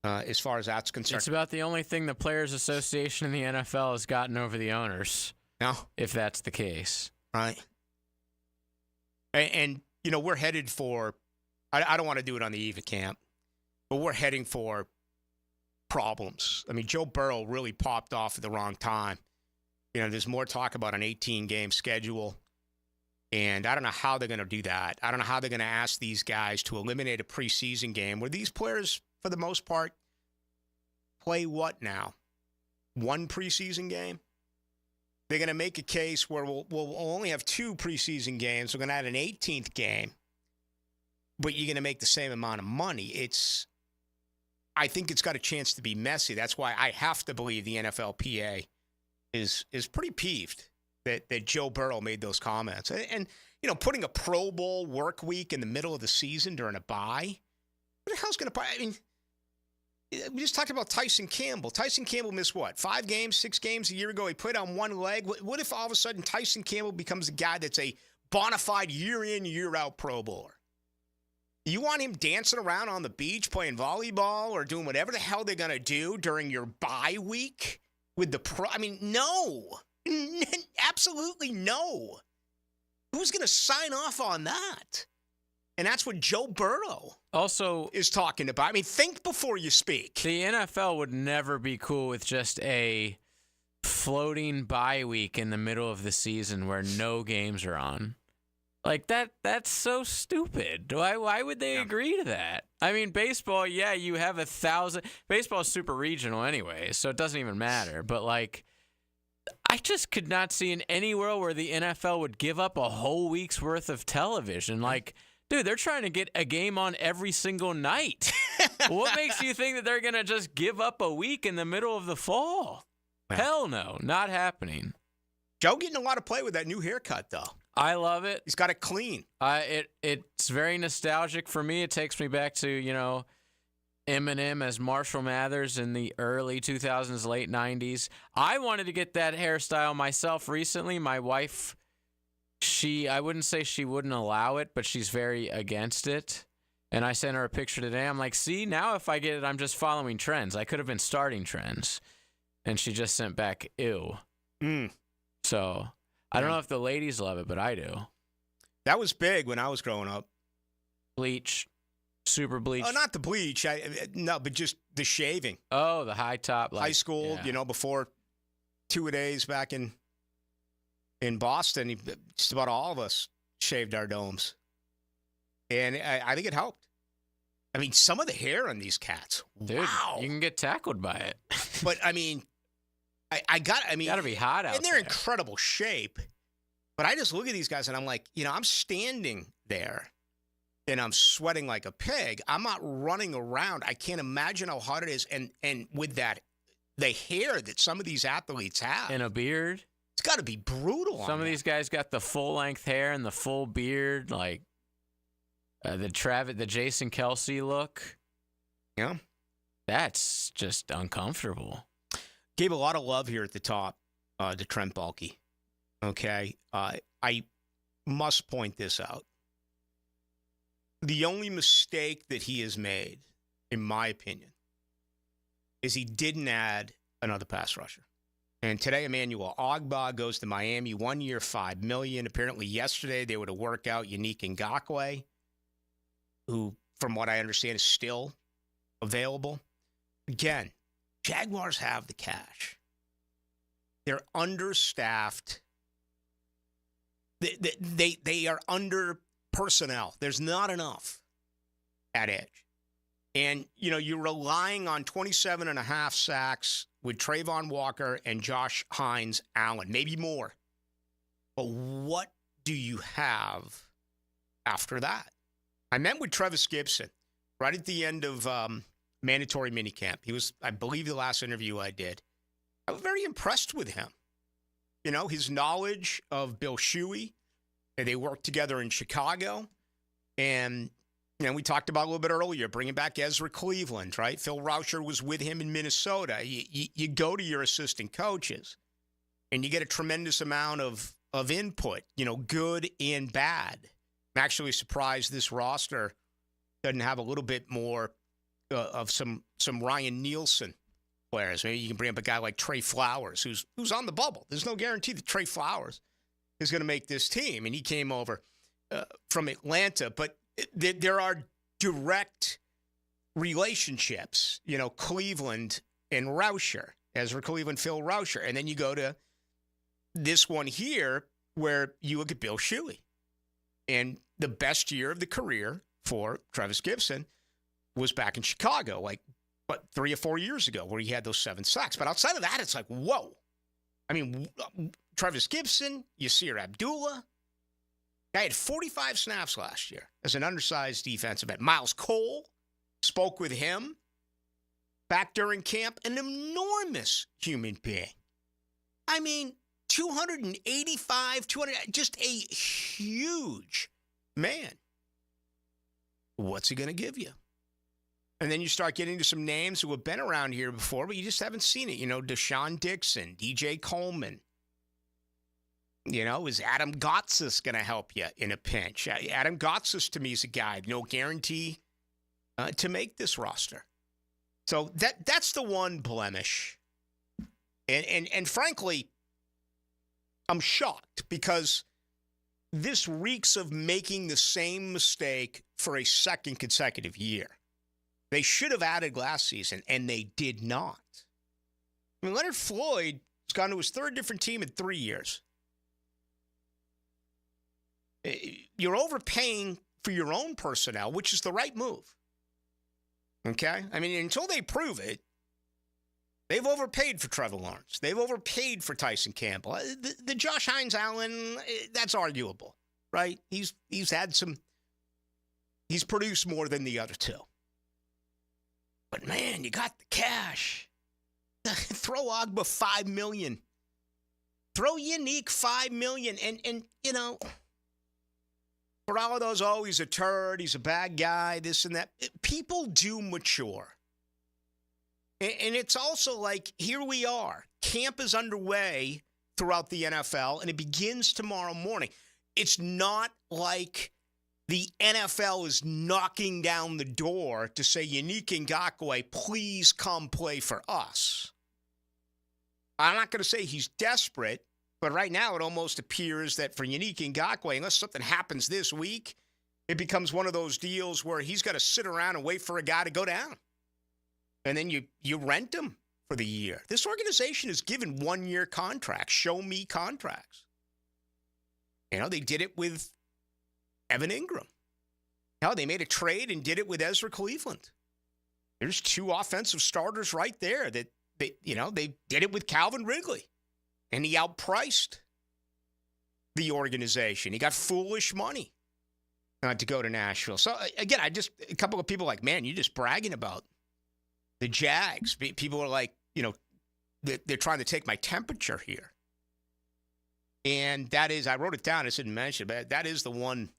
as far as that's concerned. It's about the only thing the Players Association in the NFL has gotten over the owners. No. If that's the case. Right. And we're headed for, I don't want to do it on the eve of camp, but we're heading for problems. I mean, Joe Burrow really popped off at the wrong time. There's more talk about an 18-game schedule, and I don't know how they're going to do that. I don't know how they're going to ask these guys to eliminate a preseason game where these players, for the most part, play what now? One preseason game? They're going to make a case where we'll only have 2 preseason games. We're going to add an 18th game, but you're going to make the same amount of money. I think it's got a chance to be messy. That's why I have to believe the NFLPA is pretty peeved that Joe Burrow made those comments. And putting a Pro Bowl work week in the middle of the season during a bye, what the hell's going to? I mean, we just talked about Tyson Campbell. Tyson Campbell missed what? 5 games, 6 games a year ago. He played on one leg. What if all of a sudden Tyson Campbell becomes a guy that's a bona fide year in, year out Pro Bowler? You want him dancing around on the beach playing volleyball or doing whatever the hell they're going to do during your bye week with the pro? I mean, no. Absolutely no. Who's going to sign off on that? And that's what Joe Burrow also is talking about. I mean, think before you speak. The NFL would never be cool with just a floating bye week in the middle of the season where no games are on. Like that's so stupid. Why would they agree to that? I mean, baseball, yeah, you have 1,000. Baseball is super regional anyway, so it doesn't even matter. But like, I just could not see in any world where the NFL would give up a whole week's worth of television. Like, dude, they're trying to get a game on every single night. What makes you think that they're gonna just give up a week in the middle of the fall? Hell no, not happening. Joe getting a lot of play with that new haircut, though. I love it. He's got it clean. It's very nostalgic for me. It takes me back to, Eminem as Marshall Mathers in the early 2000s, late 90s. I wanted to get that hairstyle myself recently. My wife, I wouldn't say she wouldn't allow it, but she's very against it. And I sent her a picture today. I'm like, see, now if I get it, I'm just following trends. I could have been starting trends. And she just sent back, ew. So I don't know if the ladies love it, but I do. That was big when I was growing up. Bleach. Super bleach. Oh, not the bleach. No, but just the shaving. Oh, the high top. High school, before two-a-days back in Boston, just about all of us shaved our domes. And I think it helped. I mean, some of the hair on these cats. Dude, wow. You can get tackled by it. But, I mean, got to be hot out and they're in incredible shape. But I just look at these guys and I'm like, I'm standing there and I'm sweating like a pig. I'm not running around. I can't imagine how hot it is. And with that, the hair that some of these athletes have. And a beard. It's got to be brutal. Some of these guys got the full length hair and the full beard, like the Jason Kelsey look. Yeah. That's just uncomfortable. Gave a lot of love here at the top to Trent Baalke. Okay. I must point this out. The only mistake that he has made, in my opinion, is he didn't add another pass rusher. And today, Emmanuel Ogbah goes to Miami, 1 year, $5 million. Apparently, yesterday they were to work out Yannick Ngakoue, who, from what I understand, is still available. Again, Jaguars have the cash. They're understaffed. They are under personnel. There's not enough at edge. And, you're relying on 27.5 sacks with Trayvon Walker and Josh Hines Allen, maybe more. But what do you have after that? I met with Travis Gibson right at the end of mandatory minicamp. He was, I believe, the last interview I did. I was very impressed with him. His knowledge of Bill Shuey. And they worked together in Chicago. And, we talked about a little bit earlier, bringing back Ezra Cleveland, right? Phil Rauscher was with him in Minnesota. You go to your assistant coaches, and you get a tremendous amount of input, good and bad. I'm actually surprised this roster doesn't have a little bit more of some Ryan Nielsen players. Maybe you can bring up a guy like Trey Flowers, who's on the bubble. There's no guarantee that Trey Flowers is going to make this team, and he came over from Atlanta. But there are direct relationships, Cleveland and Rauscher, Ezra Cleveland, Phil Rauscher. And then you go to this one here where you look at Bill Shuey. And the best year of the career for Travis Gibson was back in Chicago, 3 or 4 years ago, where he had those 7 sacks. But outside of that, it's like, whoa. I mean, Travis Gibson, Yasir Abdullah. Guy had 45 snaps last year as an undersized defensive end. Miles Cole, spoke with him back during camp. An enormous human being. I mean, 285, just a huge man. What's he going to give you? And then you start getting to some names who have been around here before, but you just haven't seen it. Deshaun Dixon, DJ Coleman. Is Adam Gotsis going to help you in a pinch? Adam Gotsis, to me, is a guy, no guarantee to make this roster. So that's the one blemish. And frankly, I'm shocked because this reeks of making the same mistake for a second consecutive year. They should have added last season, and they did not. I mean, Leonard Floyd He's gone to his third different team in 3 years. You're overpaying for your own personnel, which is the right move. Okay? I mean, until they prove it, they've overpaid for Trevor Lawrence. They've overpaid for Tyson Campbell. The Josh Hines Allen, that's arguable, right? He's produced more than the other two. But man, you got the cash. Throw Agba $5 million. Throw Unique $5 million. And you know, for all of those, oh, he's a turd, he's a bad guy, this and that. People do mature. And it's also like, here we are. Camp is underway throughout the NFL, and it begins tomorrow morning. It's not like the NFL is knocking down the door to say, Unique Ngakoue, please come play for us. I'm not going to say he's desperate, but right now it almost appears that for Unique Ngakoue, unless something happens this week, it becomes one of those deals where he's got to sit around and wait for a guy to go down. And then you rent him for the year. This organization is given 1-year contracts, show me contracts. You know, they did it with Evan Ingram. Hell, they made a trade and did it with Ezra Cleveland. There's 2 offensive starters right there that they did it with Calvin Ridley. And he outpriced the organization. He got foolish money to go to Nashville. So again, a couple of people like, man, you're just bragging about the Jags. People are like, they're trying to take my temperature here. And that is, I wrote it down, I didn't mention, but that is the one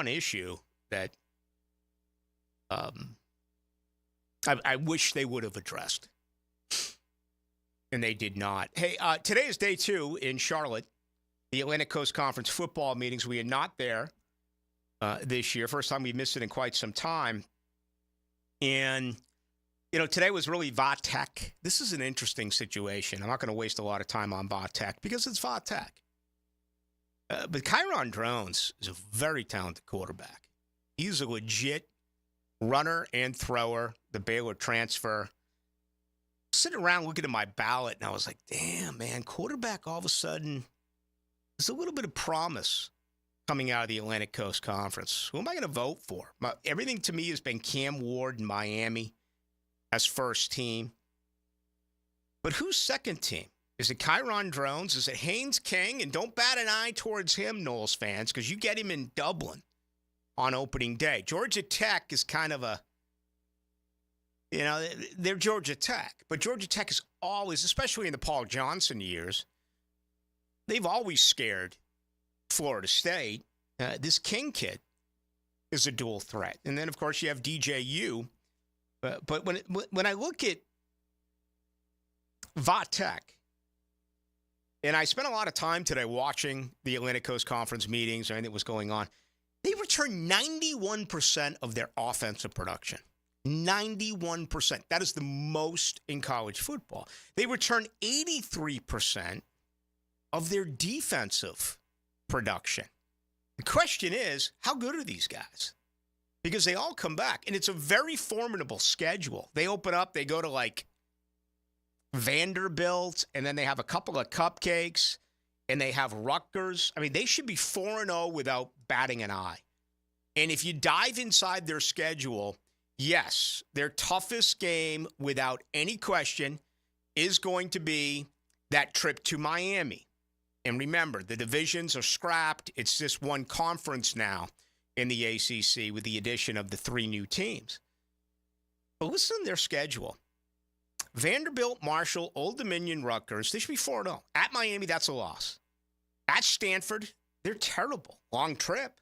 issue that I wish they would have addressed. And they did not. Hey, today is day 2 in Charlotte, the Atlantic Coast Conference football meetings. We are not there this year. First time we missed it in quite some time. And today was really Va-Tech. This is an interesting situation. I'm not going to waste a lot of time on Va-Tech because it's Va-Tech. But Kyron Drones is a very talented quarterback. He's a legit runner and thrower, the Baylor transfer. Sitting around looking at my ballot, and I was like, damn, man, quarterback all of a sudden, there's a little bit of promise coming out of the Atlantic Coast Conference. Who am I going to vote for? Everything to me has been Cam Ward in Miami as first team. But who's second team? Is it Kyron Drones? Is it Haynes King? And don't bat an eye towards him, Knowles fans, because you get him in Dublin on opening day. Georgia Tech is kind of a, they're Georgia Tech. But Georgia Tech is always, especially in the Paul Johnson years, they've always scared Florida State. This King kid is a dual threat. And then, of course, you have DJU. But when I look at Va-Tech, and I spent a lot of time today watching the Atlantic Coast Conference meetings and everything that was going on, they return 91% of their offensive production. 91%. That is the most in college football. They return 83% of their defensive production. The question is, how good are these guys? Because they all come back, and it's a very formidable schedule. They open up, they go to like Vanderbilt, and then they have a couple of cupcakes, and they have Rutgers. I mean, they should be 4-0 without batting an eye. And if you dive inside their schedule, yes, their toughest game, without any question, is going to be that trip to Miami. And remember, the divisions are scrapped. It's just one conference now in the ACC with the addition of the 3 new teams. But listen to their schedule. Vanderbilt, Marshall, Old Dominion, Rutgers, they should be 4-0. At Miami, that's a loss. At Stanford, they're terrible. Long trip.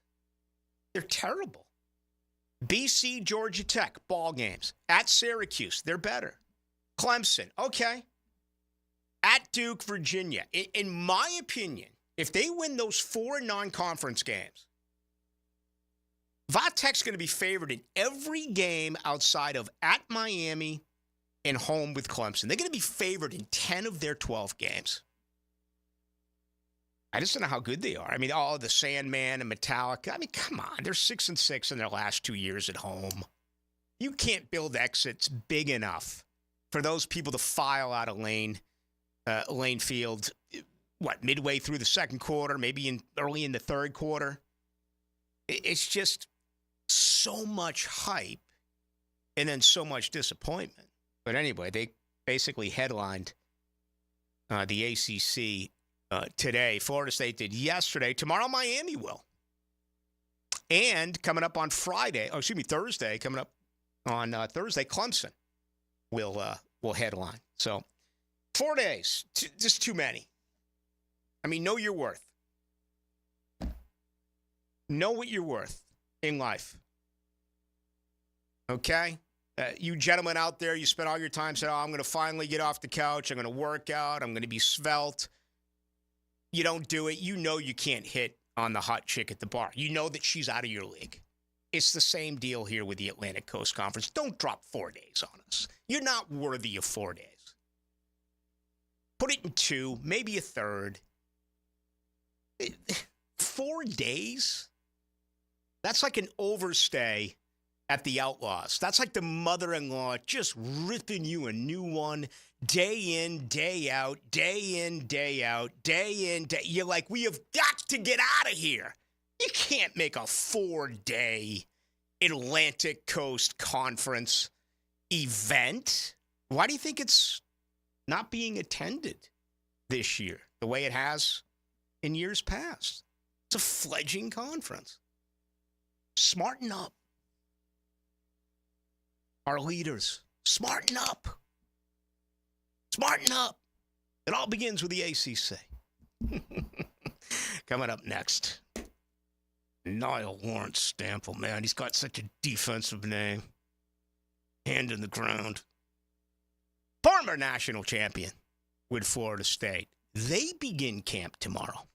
They're terrible. BC, Georgia Tech, ball games. At Syracuse, they're better. Clemson, okay. At Duke, Virginia. In my opinion, if they win those 4 non-conference games, Va-Tech's going to be favored in every game outside of at Miami and home with Clemson. They're going to be favored in 10 of their 12 games. I just don't know how good they are. I mean, the Sandman and Metallica. I mean, come on. They're 6-6 in their last 2 years at home. You can't build exits big enough for those people to file out of lane Lane Field, midway through the second quarter, maybe early in the third quarter. It's just so much hype and then so much disappointment. But anyway, they basically headlined the ACC today. Florida State did yesterday. Tomorrow, Miami will. And coming up on Thursday, coming up on Thursday, Clemson will headline. So 4 days, just too many. I mean, know your worth. Know what you're worth in life. Okay? You gentlemen out there, you spend all your time saying, I'm going to finally get off the couch. I'm going to work out. I'm going to be svelte. You don't do it. You know you can't hit on the hot chick at the bar. You know that she's out of your league. It's the same deal here with the Atlantic Coast Conference. Don't drop 4 days on us. You're not worthy of 4 days. Put it in 2, maybe a third. 4 days? That's like an overstay at the Outlaws. That's like the mother-in-law just ripping you a new one day in, day out, day in, day out, day in, day. You're like, we have got to get out of here. You can't make a 4-day Atlantic Coast Conference event. Why do you think it's not being attended this year the way it has in years past? It's a fledgling conference. Smarten up. Our leaders, smarten up. Smarten up. It all begins with the ACC. Coming up next, Niall Lawrence Stample, man. He's got such a defensive name. Hand in the ground. Former national champion with Florida State. They begin camp tomorrow.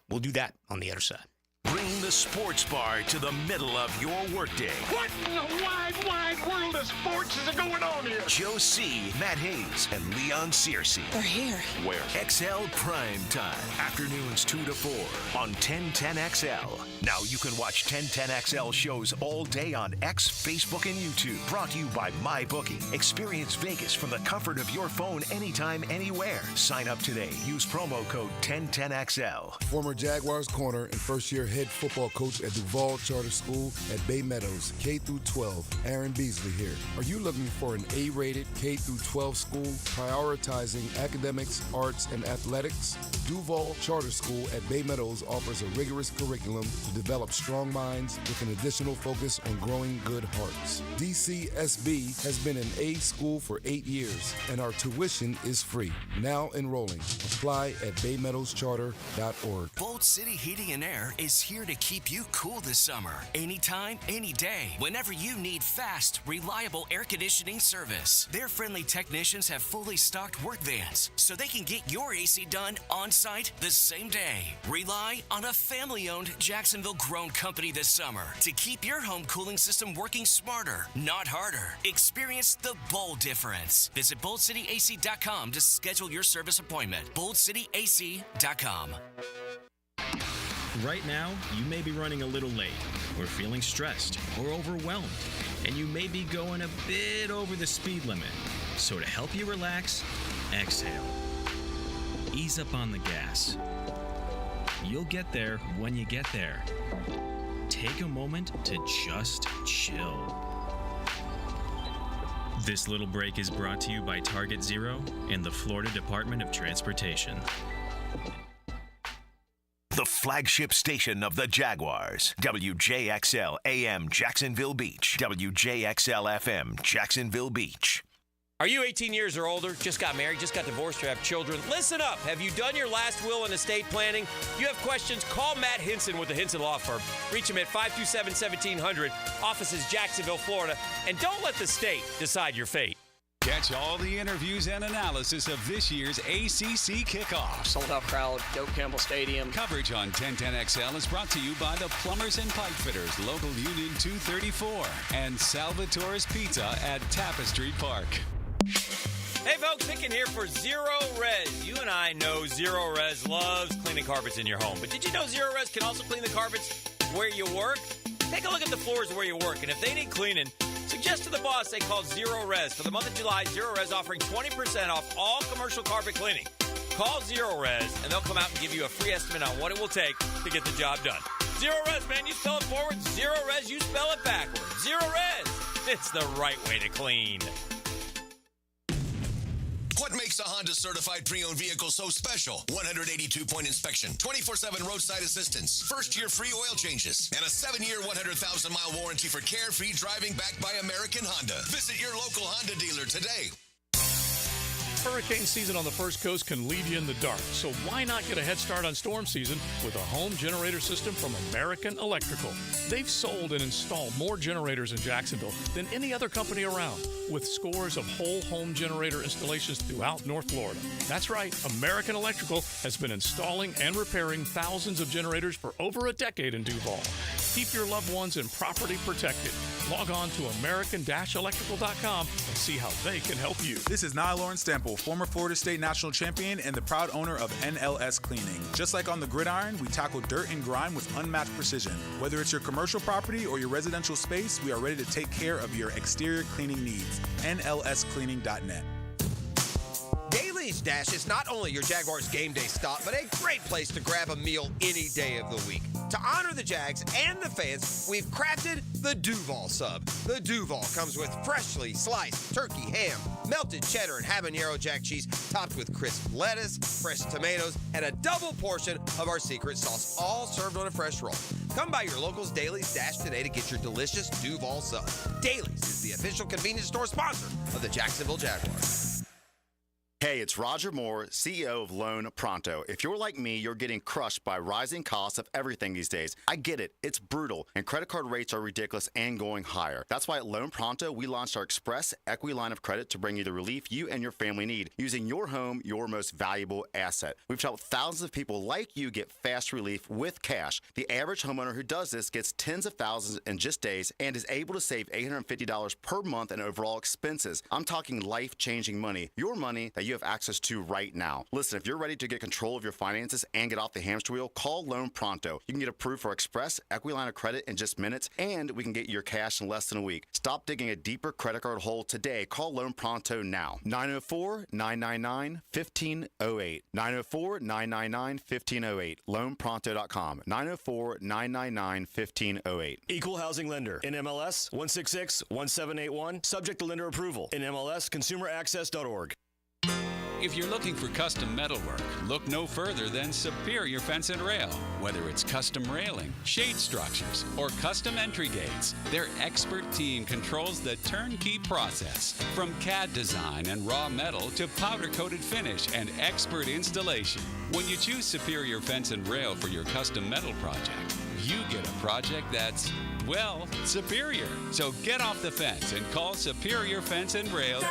We'll do that on the other side. Bring the sports bar to the middle of your workday. What in the wide, wide world of sports is going on here? Joe C., Matt Hayes, and Leon Searcy. They're here. Where? XL Prime Time. Afternoons 2 to 4 on 1010XL. Now you can watch 1010XL shows all day on X, Facebook, and YouTube. Brought to you by MyBookie. Experience Vegas from the comfort of your phone anytime, anywhere. Sign up today. Use promo code 1010XL. Former Jaguars corner and first-year head football coach at Duval Charter School at Bay Meadows, K-12, Aaron Beasley here. Are you looking for an A-rated K-12 school prioritizing academics, arts, and athletics? Duval Charter School at Bay Meadows offers a rigorous curriculum to develop strong minds with an additional focus on growing good hearts. DCSB has been an A school for 8 years, and our tuition is free. Now enrolling. Apply at baymeadowscharter.org. Bolt City Heating and Air is here to keep you cool this summer. Anytime, any day. Whenever you need fast, reliable air conditioning service. Their friendly technicians have fully stocked work vans, so they can get your AC done on site the same day. Rely on a family-owned Jacksonville-grown company this summer to keep your home cooling system working smarter, not harder. Experience the bold difference. Visit BoldCityAC.com to schedule your service appointment. BoldCityAC.com. Right now, you may be running a little late, or feeling stressed, or overwhelmed, and you may be going a bit over the speed limit. So to help you relax, exhale. Ease up on the gas. You'll get there when you get there. Take a moment to just chill. This little break is brought to you by Target Zero and the Florida Department of Transportation. The flagship station of the Jaguars. WJXL AM Jacksonville Beach. WJXL FM Jacksonville Beach. Are you 18 years or older, just got married, just got divorced, or have children? Listen up. Have you done your last will and estate planning? If you have questions, call Matt Hinson with the Hinson Law Firm. Reach him at 527-1700, offices Jacksonville, Florida. And don't let the state decide your fate. Catch all the interviews and analysis of this year's ACC kickoff. Sold out crowd, go Campbell Stadium. Coverage on 1010XL is brought to you by the Plumbers and Pipe Fitters, Local Union 234, and Salvatore's Pizza at Tapestry Park. Hey folks, Micken here for Zero Res. You and I know Zero Res loves cleaning carpets in your home. But did you know Zero Res can also clean the carpets where you work? Take a look at the floors where you work, and if they need cleaning, suggest to the boss they call Zero Res. For the month of July, Zero Res offering 20% off all commercial carpet cleaning. Call Zero Res, and they'll come out and give you a free estimate on what it will take to get the job done. Zero Res, man, you spell it forward. Zero Res, you spell it backwards. Zero Res, it's the right way to clean. What makes a Honda certified pre-owned vehicle so special? 182-point inspection, 24/7 roadside assistance, first-year free oil changes, and a 7-year, 100,000-mile warranty for carefree driving backed by American Honda. Visit your local Honda dealer today. Hurricane season on the First Coast can leave you in the dark, so why not get a head start on storm season with a home generator system from American Electrical? They've sold and installed more generators in Jacksonville than any other company around, with scores of whole home generator installations throughout North Florida. That's right, American Electrical has been installing and repairing thousands of generators for over a decade in Duval. Keep your loved ones and property protected. Log on to american-electrical.com and see how they can help you. This is Nye Lawrence Stample, former Florida State National Champion and the proud owner of NLS Cleaning. Just like on the gridiron, we tackle dirt and grime with unmatched precision. Whether it's your commercial property or your residential space, we are ready to take care of your exterior cleaning needs. NLScleaning.net. Daly's Dash is not only your Jaguars game day stop, but a great place to grab a meal any day of the week. To honor the Jags and the fans, we've crafted the Duval Sub. The Duval comes with freshly sliced turkey ham, melted cheddar and habanero jack cheese, topped with crisp lettuce, fresh tomatoes, and a double portion of our secret sauce, all served on a fresh roll. Come by your local's Daly's Dash today to get your delicious Duval Sub. Daly's is the official convenience store sponsor of the Jacksonville Jaguars. Hey, it's Roger Moore, CEO of Loan Pronto. If you're like me, you're getting crushed by rising costs of everything these days. I get it. It's brutal, and credit card rates are ridiculous and going higher. That's why at Loan Pronto, we launched our Express Equity Line of Credit to bring you the relief you and your family need, using your home, your most valuable asset. We've helped thousands of people like you get fast relief with cash. The average homeowner who does this gets tens of thousands in just days and is able to save $850 per month in overall expenses. I'm talking life-changing money. Your money that you have access to right now. Listen, if you're ready to get control of your finances and get off the hamster wheel, call Loan Pronto. You can get approved for Express Equity Line of Credit in just minutes, and we can get your cash in less than a week. Stop digging a deeper credit card hole today. Call Loan Pronto now. 904-999-1508. 904-999-1508. LoanPronto.com. 904-999-1508. Equal housing lender. NMLS 166-1781. Subject to lender approval. NMLS consumeraccess.org. If you're looking for custom metalwork, look no further than Superior Fence and Rail. Whether it's custom railing, shade structures, or custom entry gates, their expert team controls the turnkey process. From CAD design and raw metal to powder-coated finish and expert installation. When you choose Superior Fence and Rail for your custom metal project, you get a project that's, well, superior. So get off the fence and call Superior Fence and Rail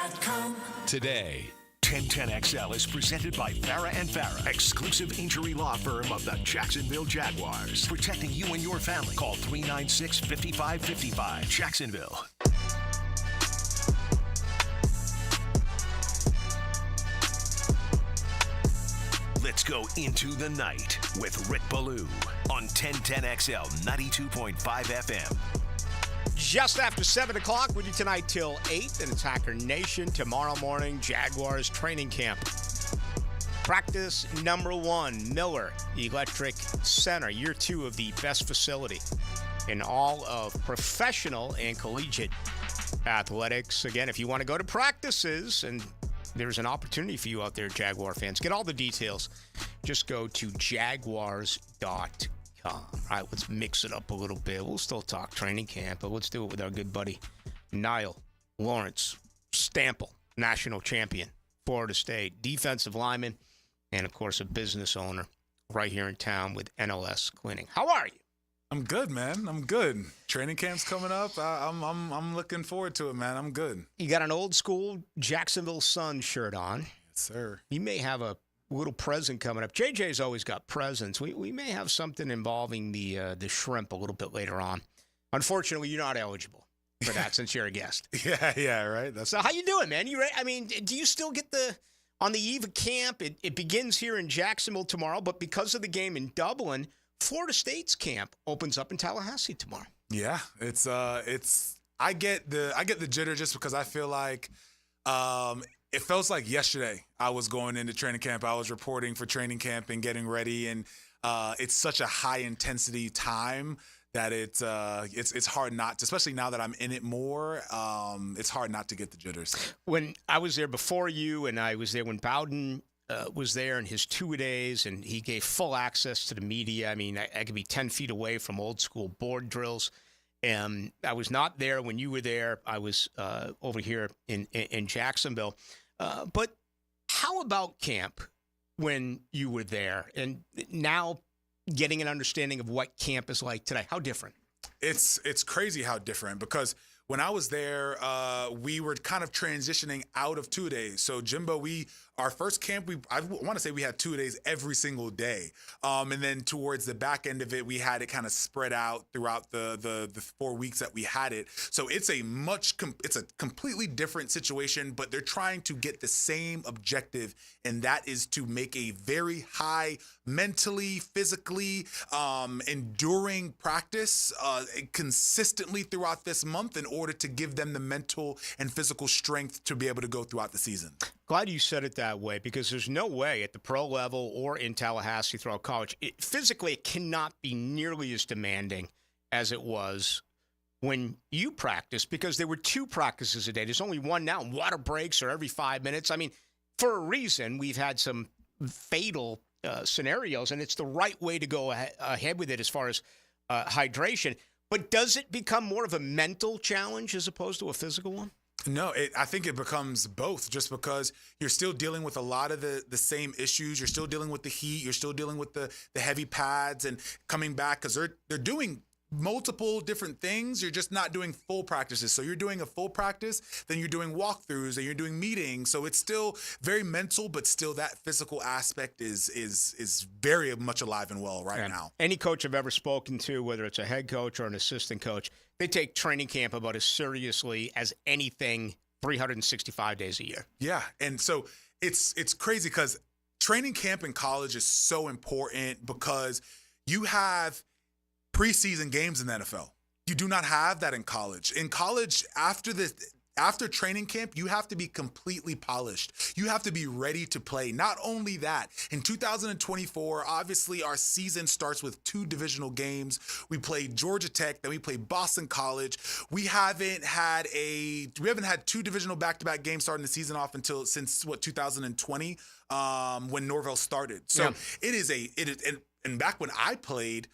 today. 1010XL is presented by Farah & Farah, exclusive injury law firm of the Jacksonville Jaguars. Protecting you and your family. Call 396-5555. Jacksonville. Let's go into the night with Rick Ballou on 1010XL 92.5 FM. Just after 7 o'clock, with you tonight till 8 in Attacker Nation. Tomorrow morning, Jaguars training camp. Practice number 1, Miller Electric Center, year 2 of the best facility in all of professional and collegiate athletics. Again, if you want to go to practices, and there's an opportunity for you out there, Jaguar fans, get all the details. Just go to jaguars.com. All right, let's mix it up a little bit. We'll still talk training camp, but let's do it with our good buddy, Niall Lawrence Stample, national champion, Florida State, defensive lineman, and, of course, a business owner right here in town with NLS Cleaning. How are you? I'm good, man. I'm good. Training camp's coming up. I'm looking forward to it, man. I'm good. You got an old school Jacksonville Sun shirt on. Yes, sir. You may have a little present coming up. JJ's always got presents. We may have something involving the shrimp a little bit later on. Unfortunately, you're not eligible for that since you're a guest. Yeah, right. So how you doing, man? You ready? I mean, do you still get on the eve of camp? It begins here in Jacksonville tomorrow, but because of the game in Dublin, Florida State's camp opens up in Tallahassee tomorrow. Yeah, I get the jitter just because I feel like it feels like yesterday I was going into training camp. I was reporting for training camp and getting ready, and it's such a high intensity time that it's hard not to, especially now that I'm in it more. It's hard not to get the jitters. When I was there before you, and I was there when Bowden was there in his 2-a-days, and he gave full access to the media. I mean, I could be 10 feet away from old school board drills. And I was not there when you were there. I was over here in Jacksonville. But how about camp when you were there? And now getting an understanding of what camp is like today. How different? It's crazy how different, because when I was there, we were kind of transitioning out of 2-a-days. So Jimbo, our first camp, I want to say we had 2-a-days every single day. And then towards the back end of it, we had it kind of spread out throughout the 4 weeks that we had it. So it's a completely different situation, but they're trying to get the same objective, and that is to make a very high mentally, physically, enduring practice consistently throughout this month in order to give them the mental and physical strength to be able to go throughout the season. Glad you said it that way, because there's no way at the pro level or in Tallahassee throughout college, physically it cannot be nearly as demanding as it was when you practiced, because there were 2 practices a day. There's only one now. Water breaks are every 5 minutes. I mean, for a reason, we've had some fatal scenarios, and it's the right way to go ahead with it as far as hydration. But does it become more of a mental challenge as opposed to a physical one? No, I think it becomes both, just because you're still dealing with a lot of the same issues. You're still dealing with the heat. You're still dealing with the heavy pads and coming back, because they're doing multiple different things. You're just not doing full practices. So you're doing a full practice, then you're doing walkthroughs, and you're doing meetings. So it's still very mental, but still that physical aspect is very much alive and well right now. Any coach I've ever spoken to, whether it's a head coach or an assistant coach, they take training camp about as seriously as anything 365 days a year. Yeah, and so it's crazy, because training camp in college is so important, because you have preseason games in the NFL. You do not have that in college. In college, after training camp, you have to be completely polished. You have to be ready to play. Not only that, in 2024, obviously our season starts with 2 divisional games. We played Georgia Tech, then we played Boston College. We haven't had 2 divisional back-to-back games starting the season off since 2020, when Norvell started. So yeah. And back when I played,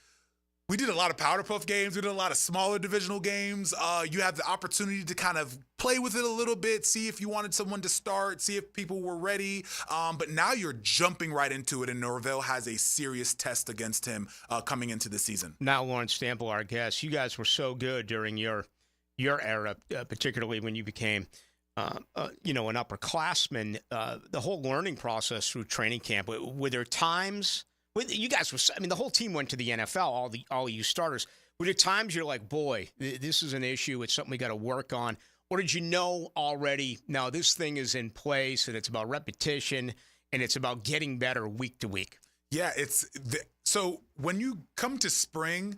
we did a lot of powder puff games. We did a lot of smaller divisional games. You have the opportunity to kind of play with it a little bit, see if you wanted someone to start, see if people were ready. But now you're jumping right into it, and Norvell has a serious test against him coming into the season. Now, Lawrence Stample, our guest, you guys were so good during your era, particularly when you became an upperclassman. The whole learning process through training camp, were there times? You guys were, the whole team went to the NFL, all you starters. Were there times you're like, boy, this is an issue, it's something we got to work on? Or did you know already, now this thing is in place and it's about repetition and it's about getting better week to week? Yeah, so when you come to spring,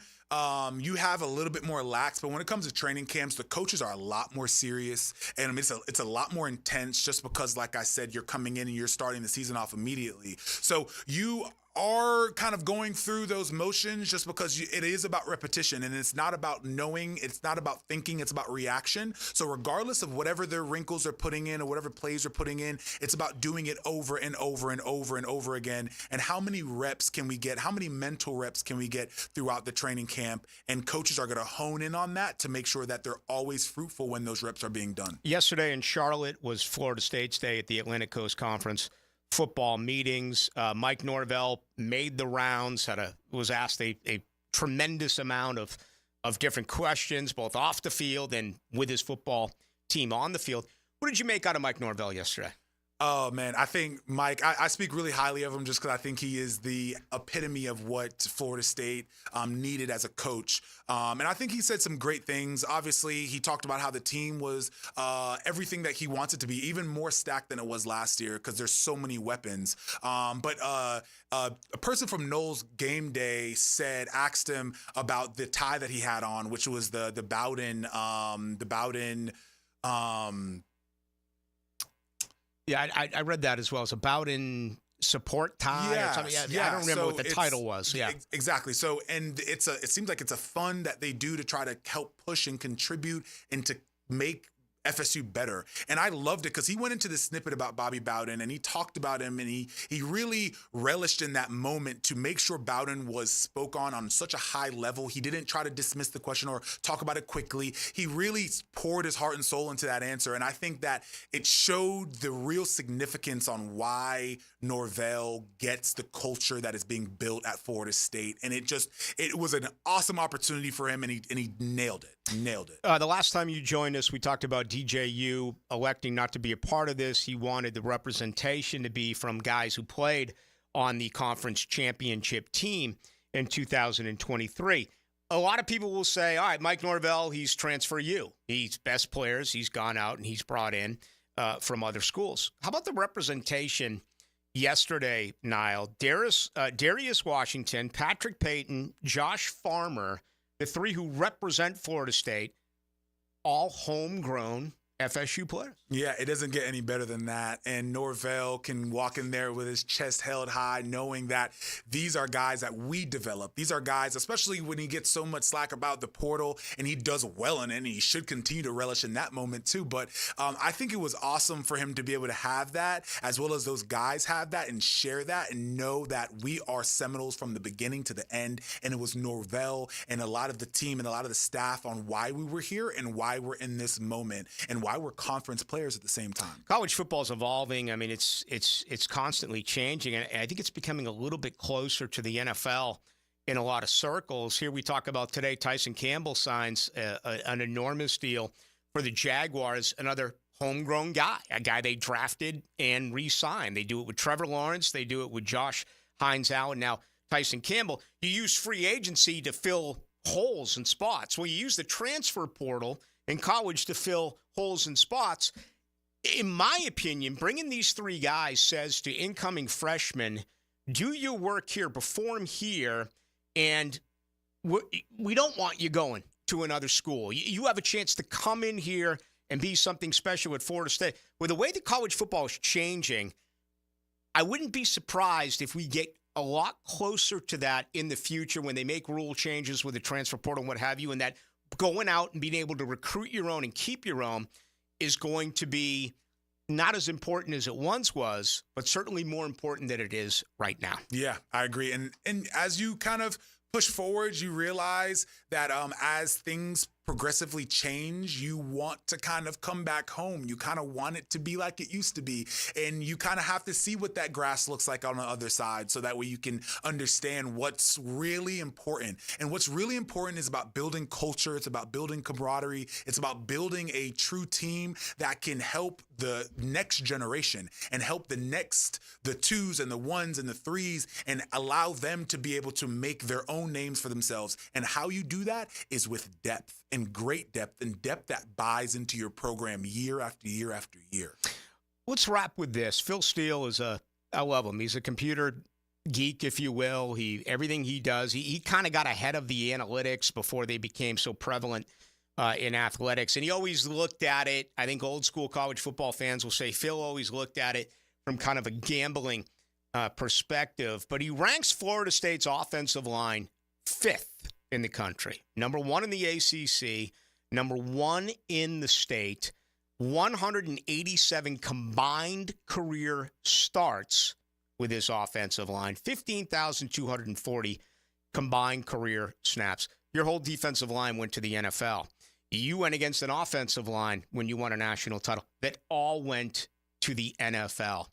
you have a little bit more lax, but when it comes to training camps, the coaches are a lot more serious, and it's a lot more intense, just because, like I said, you're coming in and you're starting the season off immediately. So you are kind of going through those motions just because it is about repetition, and it's not about knowing, it's not about thinking, it's about reaction. So regardless of whatever their wrinkles are putting in or whatever plays are putting in, it's about doing it over and over and over and over again. And how many reps can we get? How many mental reps can we get throughout the training camp? And coaches are going to hone in on that to make sure that they're always fruitful when those reps are being done. Yesterday in Charlotte was Florida State's day at the Atlantic Coast Conference football meetings. Mike Norvell made the rounds, was asked a tremendous amount of different questions, both off the field and with his football team on the field. What did you make out of Mike Norvell yesterday? Oh, man. I think, Mike, I speak really highly of him just because I think he is the epitome of what Florida State needed as a coach. And I think he said some great things. Obviously, he talked about how the team was everything that he wants it to be, even more stacked than it was last year because there's so many weapons. But a person from Knowles Game Day asked him about the tie that he had on, which was the Bowden. Yeah, I read that as well. It's a Bowden support tie or something. Yeah, I don't remember what the title was. Yeah, exactly. So, and it seems like it's a fund that they do to try to help push and contribute and to make FSU better. And I loved it because he went into this snippet about Bobby Bowden and he talked about him and he really relished in that moment to make sure Bowden was spoke on such a high level. He didn't try to dismiss the question or talk about it quickly. He really poured his heart and soul into that answer. And I think that it showed the real significance on why Norvell gets the culture that is being built at Florida State. And it was an awesome opportunity for him and he nailed it. The last time you joined us, we talked about DJU electing not to be a part of this. He wanted the representation to be from guys who played on the conference championship team in 2023. A lot of people will say, all right, Mike Norvell, he's transfer U. He's best players. He's gone out and he's brought in from other schools. How about the representation yesterday, Niall? Darius Washington, Patrick Payton, Josh Farmer, the three who represent Florida State, all homegrown FSU players. Yeah, it doesn't get any better than that. And Norvell can walk in there with his chest held high, knowing that these are guys that we develop. These are guys, especially when he gets so much slack about the portal, and he does well in it, and he should continue to relish in that moment too. But I think it was awesome for him to be able to have that, as well as those guys have that and share that and know that we are Seminoles from the beginning to the end. And it was Norvell and a lot of the team and a lot of the staff on why we were here and why we're in this moment and why we're conference players at the same time. College football is evolving. I mean, it's constantly changing, and I think it's becoming a little bit closer to the NFL in a lot of circles. Here we talk about today, Tyson Campbell signs an enormous deal for the Jaguars, another homegrown guy, a guy they drafted and re-signed. They do it with Trevor Lawrence. They do it with Josh Hines-Allen. Now, Tyson Campbell, you use free agency to fill holes and spots. Well, you use the transfer portal in college to fill holes and spots. In my opinion, bringing these three guys says to incoming freshmen, do your work here, perform here, and we don't want you going to another school. You have a chance to come in here and be something special at Florida State. With the way that college football is changing, I wouldn't be surprised if we get a lot closer to that in the future when they make rule changes with the transfer portal and what have you, and that going out and being able to recruit your own and keep your own is going to be not as important as it once was, but certainly more important than it is right now. Yeah, I agree. And as you kind of push forward, you realize that as things progressively change, you want to kind of come back home. You kind of want it to be like it used to be. And you kind of have to see what that grass looks like on the other side so that way you can understand what's really important. And what's really important is about building culture. It's about building camaraderie. It's about building a true team that can help the next generation and help the twos and the ones and the threes and allow them to be able to make their own names for themselves. And how you do that is with depth. And great depth, and depth that buys into your program year after year after year. Let's wrap with this. Phil Steele I love him. He's a computer geek, if you will. Everything he does, he kind of got ahead of the analytics before they became so prevalent in athletics. And he always looked at it, I think old school college football fans will say Phil always looked at it from kind of a gambling perspective. But he ranks Florida State's offensive line 5th in the country. Number 1 in the ACC, number 1 in the state, 187 combined career starts with his offensive line, 15,240 combined career snaps. Your whole defensive line went to the NFL. You went against an offensive line when you won a national title that all went to the NFL.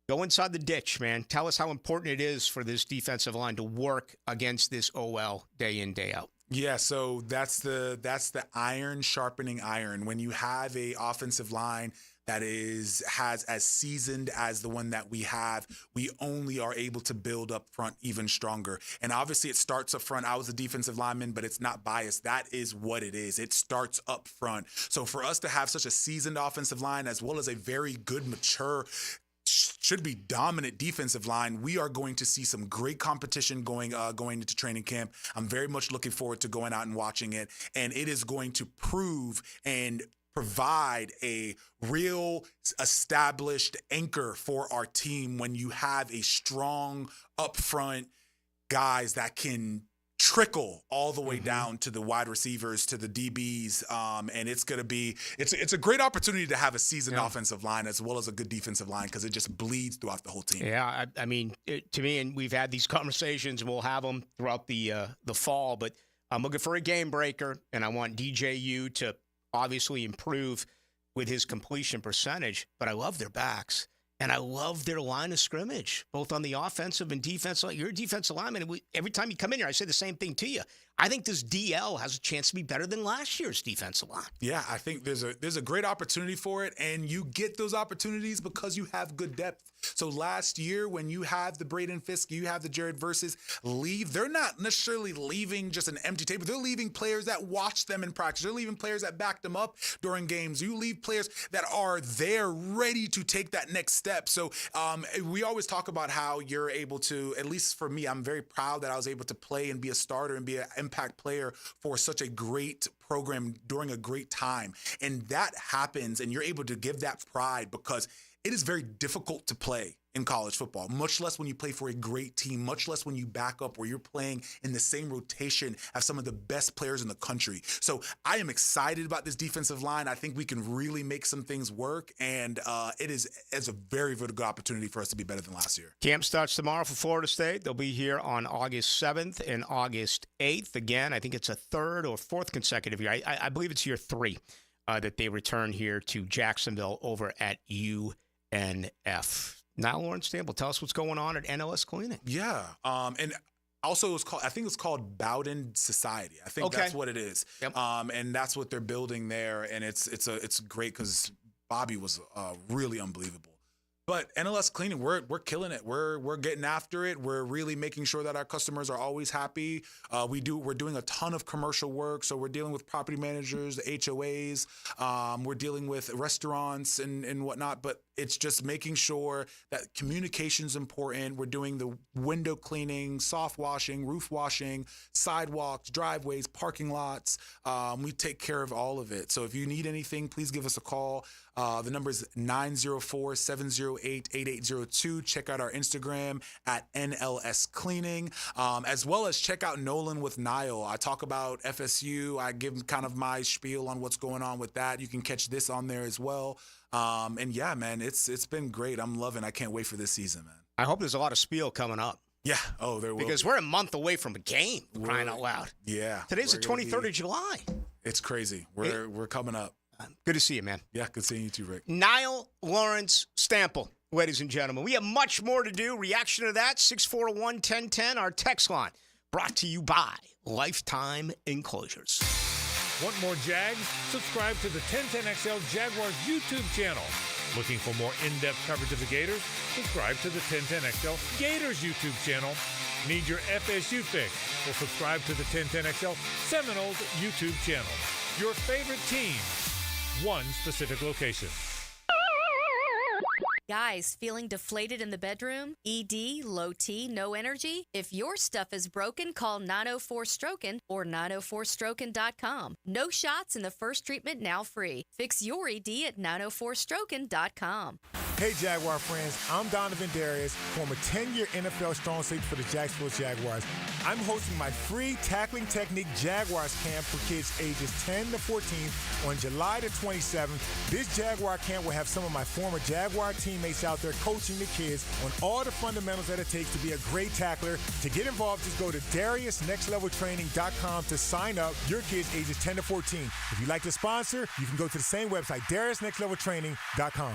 Go inside the ditch, man. Tell us how important it is for this defensive line to work against this OL day in, day out. Yeah, so that's the iron sharpening iron. When you have a offensive line that has as seasoned as the one that we have, we only are able to build up front even stronger. And obviously it starts up front. I was a defensive lineman, but it's not biased. That is what it is. It starts up front. So for us to have such a seasoned offensive line as well as a very good, mature, should be dominant defensive line, we are going to see some great competition going into training camp. I'm very much looking forward to going out and watching it. And it is going to prove and provide a real established anchor for our team when you have a strong upfront guys that can trickle all the way down to the wide receivers, to the DBs, and it's going to be it's a great opportunity to have a seasoned offensive line as well as a good defensive line because it just bleeds throughout the whole team. Yeah, I mean, to me, and we've had these conversations, and we'll have them throughout the fall, but I'm looking for a game breaker, and I want DJU to obviously improve with his completion percentage, but I love their backs. And I love their line of scrimmage, both on the offensive and defensive. You're a defensive lineman. And every time you come in here, I say the same thing to you. I think this DL has a chance to be better than last year's defensive line. Yeah, I think there's a great opportunity for it, and you get those opportunities because you have good depth. So last year, when you have the Braden Fisk, you have the Jared Versus leave, they're not necessarily leaving just an empty table. They're leaving players that watch them in practice. They're leaving players that back them up during games. You leave players that are there ready to take that next step. So we always talk about how you're able to, at least for me, I'm very proud that I was able to play and be a starter and be an impact player for such a great program during a great time. And that happens, and you're able to give that pride because it is very difficult to play in college football, much less when you play for a great team, much less when you back up where you're playing in the same rotation as some of the best players in the country. So I am excited about this defensive line. I think we can really make some things work, and it's a very, very good opportunity for us to be better than last year. Camp starts tomorrow for Florida State. They'll be here on August 7th and August 8th. Again, I think it's a third or fourth consecutive year. I believe it's year 3 that they return here to Jacksonville over at UNF. Now, Lawrence Campbell, tell us what's going on at NLS Cleaning. Yeah, and also I think it's called Bowden Society. I think that's what it is. Yep. And that's what they're building there, and it's great because Bobby was really unbelievable. But NLS Cleaning, we're killing it. We're getting after it. We're really making sure that our customers are always happy. We're doing a ton of commercial work, so we're dealing with property managers, the HOAs. We're dealing with restaurants and whatnot. But it's just making sure that communication's important. We're doing the window cleaning, soft washing, roof washing, sidewalks, driveways, parking lots. We take care of all of it. So if you need anything, please give us a call. The number is 904-708-8802. Check out our Instagram at NLS Cleaning, as well as check out Nolan with Niall. I talk about FSU. I give kind of my spiel on what's going on with that. You can catch this on there as well. And yeah, man, it's been great. I can't wait for this season, man. I hope there's a lot of spiel coming up. Yeah. Oh, there will Because we're a month away from a game, crying out loud. Yeah. Today's the 23rd of July. It's crazy. We're coming up. Good to see you, man. Yeah, good seeing you too, Rick. Niall Lawrence Stample, ladies and gentlemen. We have much more to do. Reaction to that, 641-1010, our text line, brought to you by Lifetime Enclosures. Want more Jags? Subscribe to the 1010XL Jaguars YouTube channel. Looking for more in-depth coverage of the Gators? Subscribe to the 1010XL Gators YouTube channel. Need your FSU fix? Well, subscribe to the 1010XL Seminoles YouTube channel. Your favorite team, one specific location. Guys, feeling deflated in the bedroom? ED, low T, no energy? If your stuff is broken, call 904-STROKEN or 904stroken.com. No shots in the first treatment, now free. Fix your ED at 904stroken.com. Hey, Jaguar friends. I'm Donovan Darius, former 10-year NFL strong safety for the Jacksonville Jaguars. I'm hosting my free Tackling Technique Jaguars camp for kids ages 10 to 14 on July the 27th. This Jaguar camp will have some of my former Jaguar teammates out there coaching the kids on all the fundamentals that it takes to be a great tackler. To get involved, just go to DariusNextLevelTraining.com to sign up your kids ages 10 to 14. If you'd like to sponsor, you can go to the same website, DariusNextLevelTraining.com.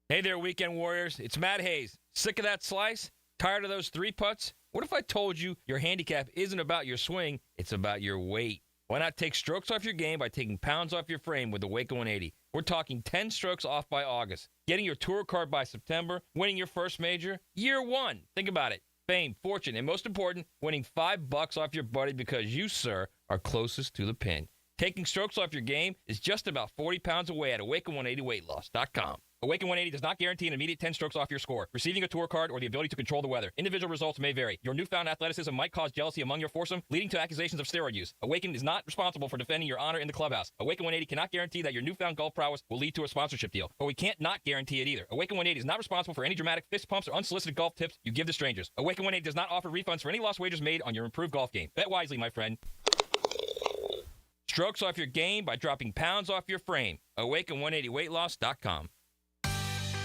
Hey there, Weekend Warriors. It's Matt Hayes. Sick of that slice? Tired of those 3 putts? What if I told you your handicap isn't about your swing, it's about your weight? Why not take strokes off your game by taking pounds off your frame with the Waco 180? We're talking 10 strokes off by August, getting your tour card by September, winning your first major, year one. Think about it. Fame, fortune, and most important, winning $5 off your buddy because you, sir, are closest to the pin. Taking strokes off your game is just about 40 pounds away at Awaken180weightloss.com. Awaken 180 does not guarantee an immediate 10 strokes off your score, receiving a tour card, or the ability to control the weather. Individual results may vary. Your newfound athleticism might cause jealousy among your foursome, leading to accusations of steroid use. Awaken is not responsible for defending your honor in the clubhouse. Awaken 180 cannot guarantee that your newfound golf prowess will lead to a sponsorship deal, but we can't not guarantee it either. Awaken 180 is not responsible for any dramatic fist pumps or unsolicited golf tips you give to strangers. Awaken 180 does not offer refunds for any lost wagers made on your improved golf game. Bet wisely, my friend. Strokes off your game by dropping pounds off your frame. Awaken180weightloss.com.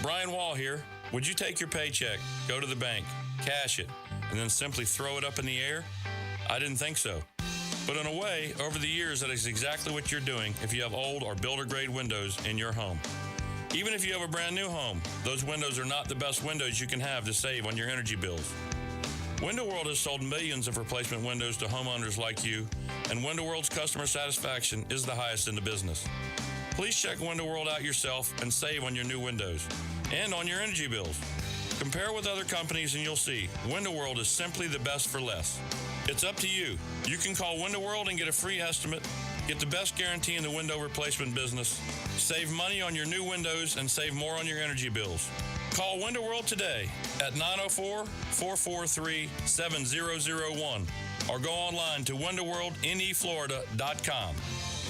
Brian Wall here. Would you take your paycheck, go to the bank, cash it, and then simply throw it up in the air? I didn't think so. But in a way, over the years, that is exactly what you're doing if you have old or builder-grade windows in your home. Even if you have a brand new home, those windows are not the best windows you can have to save on your energy bills. Window World has sold millions of replacement windows to homeowners like you, and Window World's customer satisfaction is the highest in the business. Please check Window World out yourself and save on your new windows and on your energy bills. Compare with other companies and you'll see Window World is simply the best for less. It's up to you. You can call Window World and get a free estimate, get the best guarantee in the window replacement business, save money on your new windows, and save more on your energy bills. Call Window World today at 904-443-7001 or go online to windowworldneflorida.com.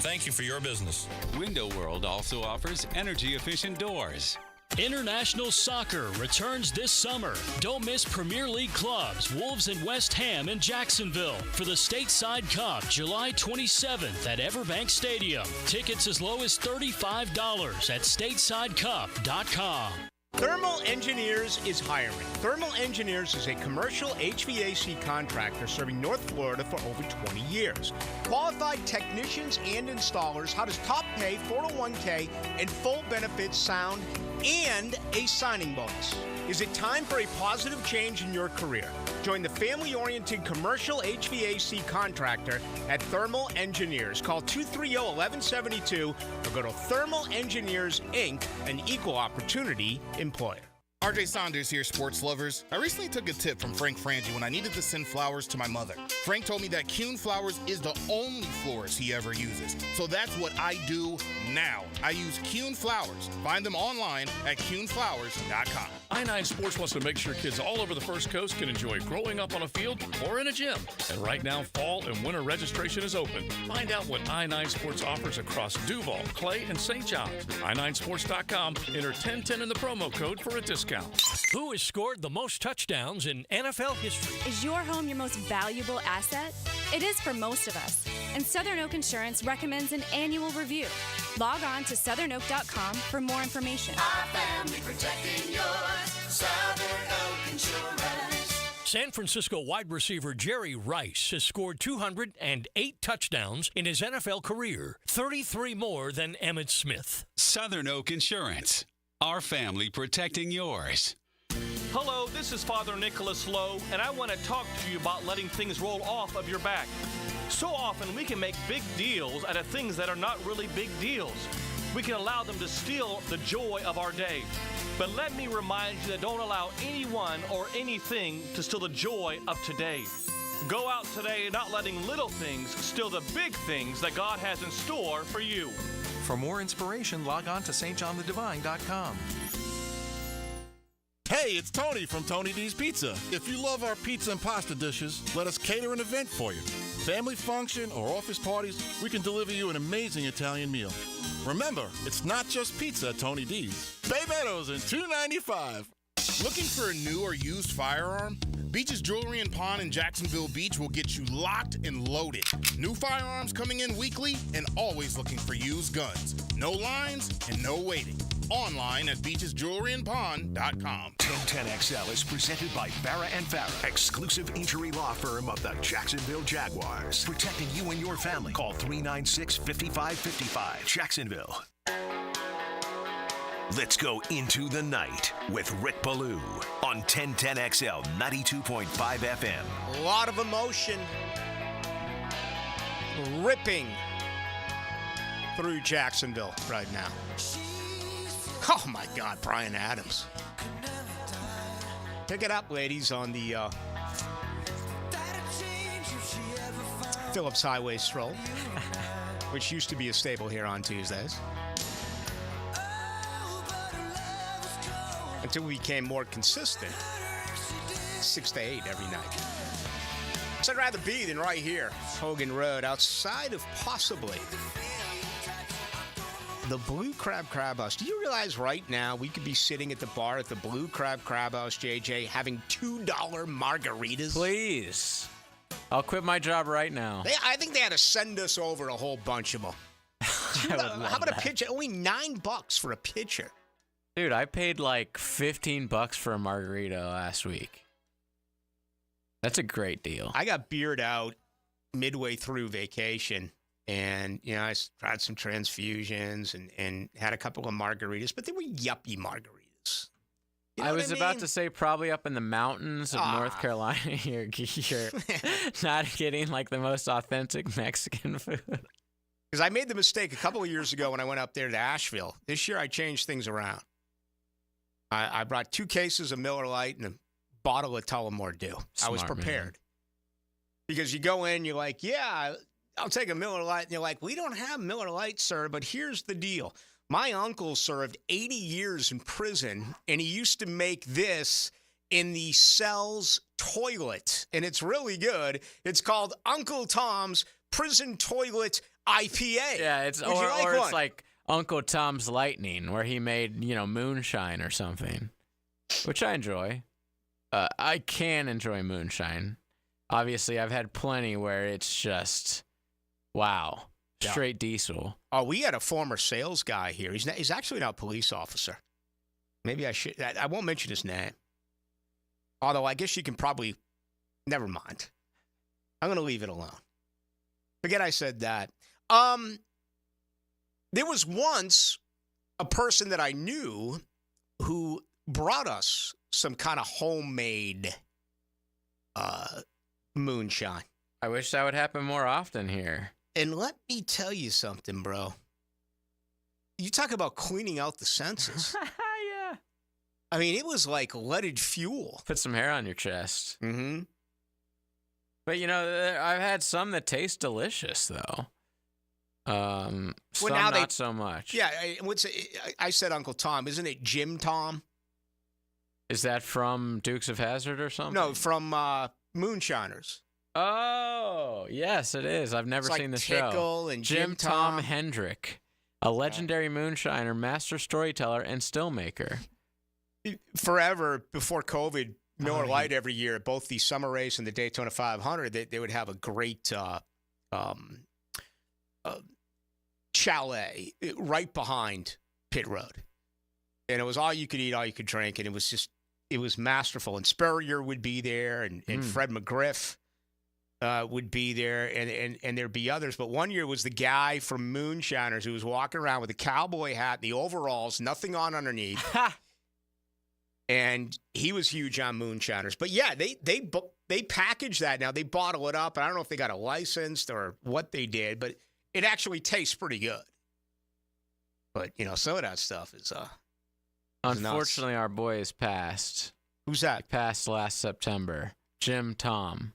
Thank you for your business. Window World also offers energy-efficient doors. International soccer returns this summer. Don't miss Premier League clubs, Wolves and West Ham in Jacksonville for the Stateside Cup, July 27th at Everbank Stadium. Tickets as low as $35 at statesidecup.com. Thermal Engineers is hiring. Thermal Engineers is a commercial HVAC contractor serving North Florida for over 20 years. Qualified technicians and installers. How does top pay, 401k, and full benefits sound? And a signing bonus. Is it time for a positive change in your career? Join the family-oriented commercial HVAC contractor at Thermal Engineers. Call 230-1172 or go to Thermal Engineers, Inc., an equal opportunity employer. RJ Saunders here, sports lovers. I recently took a tip from Frank Frangie when I needed to send flowers to my mother. Frank told me that Kuhn Flowers is the only florist he ever uses. So that's what I do now. I use Kuhn Flowers. Find them online at kuhnflowers.com. I-9 Sports wants to make sure kids all over the First Coast can enjoy growing up on a field or in a gym. And right now, fall and winter registration is open. Find out what I-9 Sports offers across Duval, Clay, and St. John's. I9sports.com. Enter 1010 in the promo code for a discount. Who has scored the most touchdowns in NFL history? Is your home your most valuable asset? It is for most of us. And Southern Oak Insurance recommends an annual review. Log on to southernoak.com for more information. Our family protecting yours. Southern Oak Insurance. San Francisco wide receiver Jerry Rice has scored 208 touchdowns in his NFL career, 33 more than Emmitt Smith. Southern Oak Insurance. Our family protecting yours. Hello, this is Father Nicholas Lowe, and I want to talk to you about letting things roll off of your back. So often we can make big deals out of things that are not really big deals. We can allow them to steal the joy of our day. But let me remind you that don't allow anyone or anything to steal the joy of today. Go out today not letting little things steal the big things that God has in store for you. For more inspiration, log on to stjohnthedivine.com. Hey, it's Tony from Tony D's Pizza. If you love our pizza and pasta dishes, let us cater an event for you. Family function or office parties, we can deliver you an amazing Italian meal. Remember, it's not just pizza at Tony D's. Bay Meadows in $2.95. Looking for a new or used firearm? Beach's Jewelry and Pawn in Jacksonville Beach will get you locked and loaded. New firearms coming in weekly and always looking for used guns. No lines and no waiting. Online at beachesjewelryandpawn.com. 1010XL is presented by Farah & Farah, exclusive injury law firm of the Jacksonville Jaguars. Protecting you and your family. Call 396-5555. Jacksonville. Let's go into the night with Rick Ballou on 1010XL 92.5 FM. A lot of emotion. ripping through Jacksonville right now. Oh, my God, Bryan Adams. Pick it up, ladies, on the Phillips Highway Stroll, which used to be a staple here on Tuesdays. Until we became more consistent, 6 to 8 every night. So I'd rather be than right here, Hogan Road, outside of possibly the Blue Crab House. Do you realize right now we could be sitting at the bar at the Blue Crab House, JJ, having $2 margaritas? Please. I'll quit my job right now. I think they had to send us over a whole bunch of them. How about a pitcher? Only $9 for a pitcher. Dude, I paid like $15 for a margarita last week. That's a great deal. I got beered out midway through vacation, and I tried some transfusions and had a couple of margaritas, but they were yuppie margaritas. You know I was about to say probably up in the mountains of North Carolina. You're not getting like the most authentic Mexican food. Because I made the mistake a couple of years ago when I went up there to Asheville. This year I changed things around. I brought 2 cases of Miller Lite and a bottle of Tullamore Dew. I was prepared. Man. Because you go in, you're like, yeah, I'll take a Miller Lite. And you're like, we don't have Miller Lite, sir, but here's the deal. My uncle served 80 years in prison, and he used to make this in the cell's toilet, and it's really good. It's called Uncle Tom's Prison Toilet IPA. Yeah, it's it's like Uncle Tom's Lightning, where he made, moonshine or something, which I enjoy. I can enjoy moonshine. Obviously, I've had plenty where it's just, wow, straight diesel. Oh, we had a former sales guy here. He's actually now a police officer. Maybe I should. I won't mention his name. Although I guess you can probably. Never mind. I'm going to leave it alone. Forget I said that. There was once a person that I knew who brought us some kind of homemade moonshine. I wish that would happen more often here. And let me tell you something, bro. You talk about cleaning out the senses. Yeah. I mean, it was like leaded fuel. Put some hair on your chest. Mm-hmm. But, I've had some that taste delicious, though. Some not so much. Yeah, I said Uncle Tom. Isn't it Jim Tom? Is that from Dukes of Hazzard or something? No, from Moonshiners. Oh, yes, it is. I've never seen the show. And Jim Tom Hendrick, a legendary moonshiner, master storyteller, and still maker. Forever, before COVID, Miller Lite every year at both the Summer Race and the Daytona 500, they would have a great chalet right behind pit road. And it was all you could eat, all you could drink, and it was masterful. And Spurrier would be there, and Fred McGriff would be there, and there'd be others. But one year was the guy from Moonshiners who was walking around with a cowboy hat, the overalls, nothing on underneath. And he was huge on Moonshiners. But yeah, they package that now. They bottle it up. And I don't know if they got it licensed or what they did, but it actually tastes pretty good. But, some of that stuff is unfortunately, our boy has passed. Who's that? He passed last September. Jim Tom.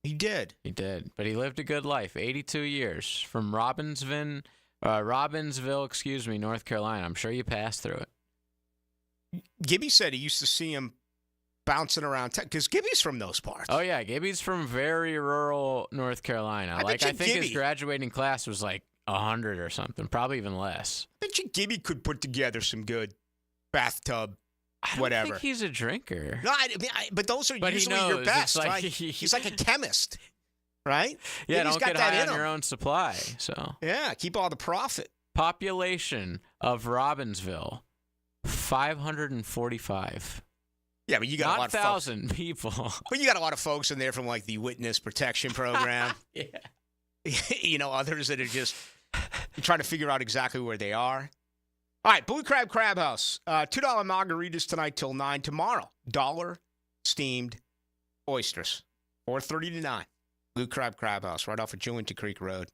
He did. He did. But he lived a good life. 82 years. From Robbinsville, North Carolina. I'm sure you passed through it. Gibby said he used to see him bouncing around because Gibby's from those parts. Oh, yeah. Gibby's from very rural North Carolina. I think his graduating class was like 100 or something, probably even less. I bet you Gibby could put together some good bathtub, whatever. I think he's a drinker. No, but those are usually your best, like, right? He's like a chemist, right? Yeah, don't get high on your own supply. So yeah, keep all the profit. Population of Robbinsville, 545. Yeah, but you got not a lot of 1,000 people. But you got a lot of folks in there from like the Witness Protection Program. Yeah. Others that are just trying to figure out exactly where they are. All right, Blue Crab House. $2 margaritas tonight till 9 tomorrow. $1 steamed oysters. 4:30 to 9. Blue Crab House, right off of Jewington Creek Road.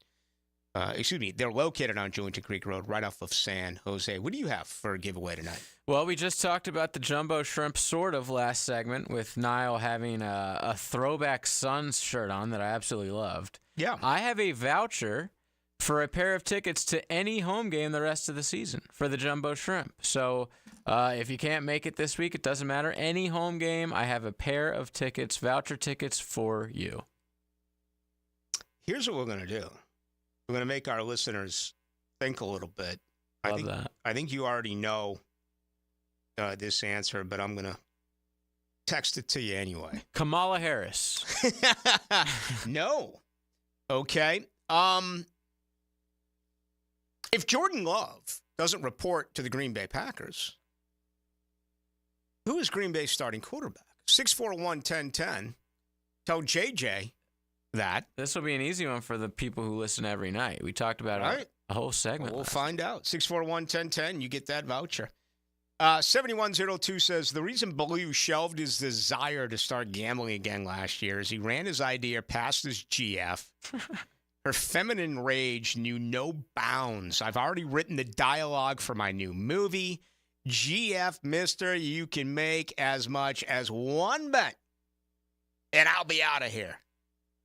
They're located on Jewington Creek Road, right off of San Jose. What do you have for a giveaway tonight? Well, we just talked about the jumbo shrimp sort of last segment with Niall having a throwback Suns shirt on that I absolutely loved. Yeah. I have a voucher for a pair of tickets to any home game the rest of the season for the jumbo shrimp. So if you can't make it this week, it doesn't matter. Any home game, I have a pair of tickets, voucher tickets for you. Here's what we're going to do. We're going to make our listeners think a little bit. Love that. I think you already know this answer, but I'm going to text it to you anyway. Kamala Harris. No. Okay. If Jordan Love doesn't report to the Green Bay Packers, who is Green Bay's starting quarterback? 641-1010. Tell JJ that. This will be an easy one for the people who listen every night. We talked about a whole segment. We'll find out. 641-1010. You get that voucher. 7102 says, the reason Ballou shelved his desire to start gambling again last year is he ran his idea past his GF. Her feminine rage knew no bounds. I've already written the dialogue for my new movie. GF, mister, you can make as much as one bet, and I'll be out of here.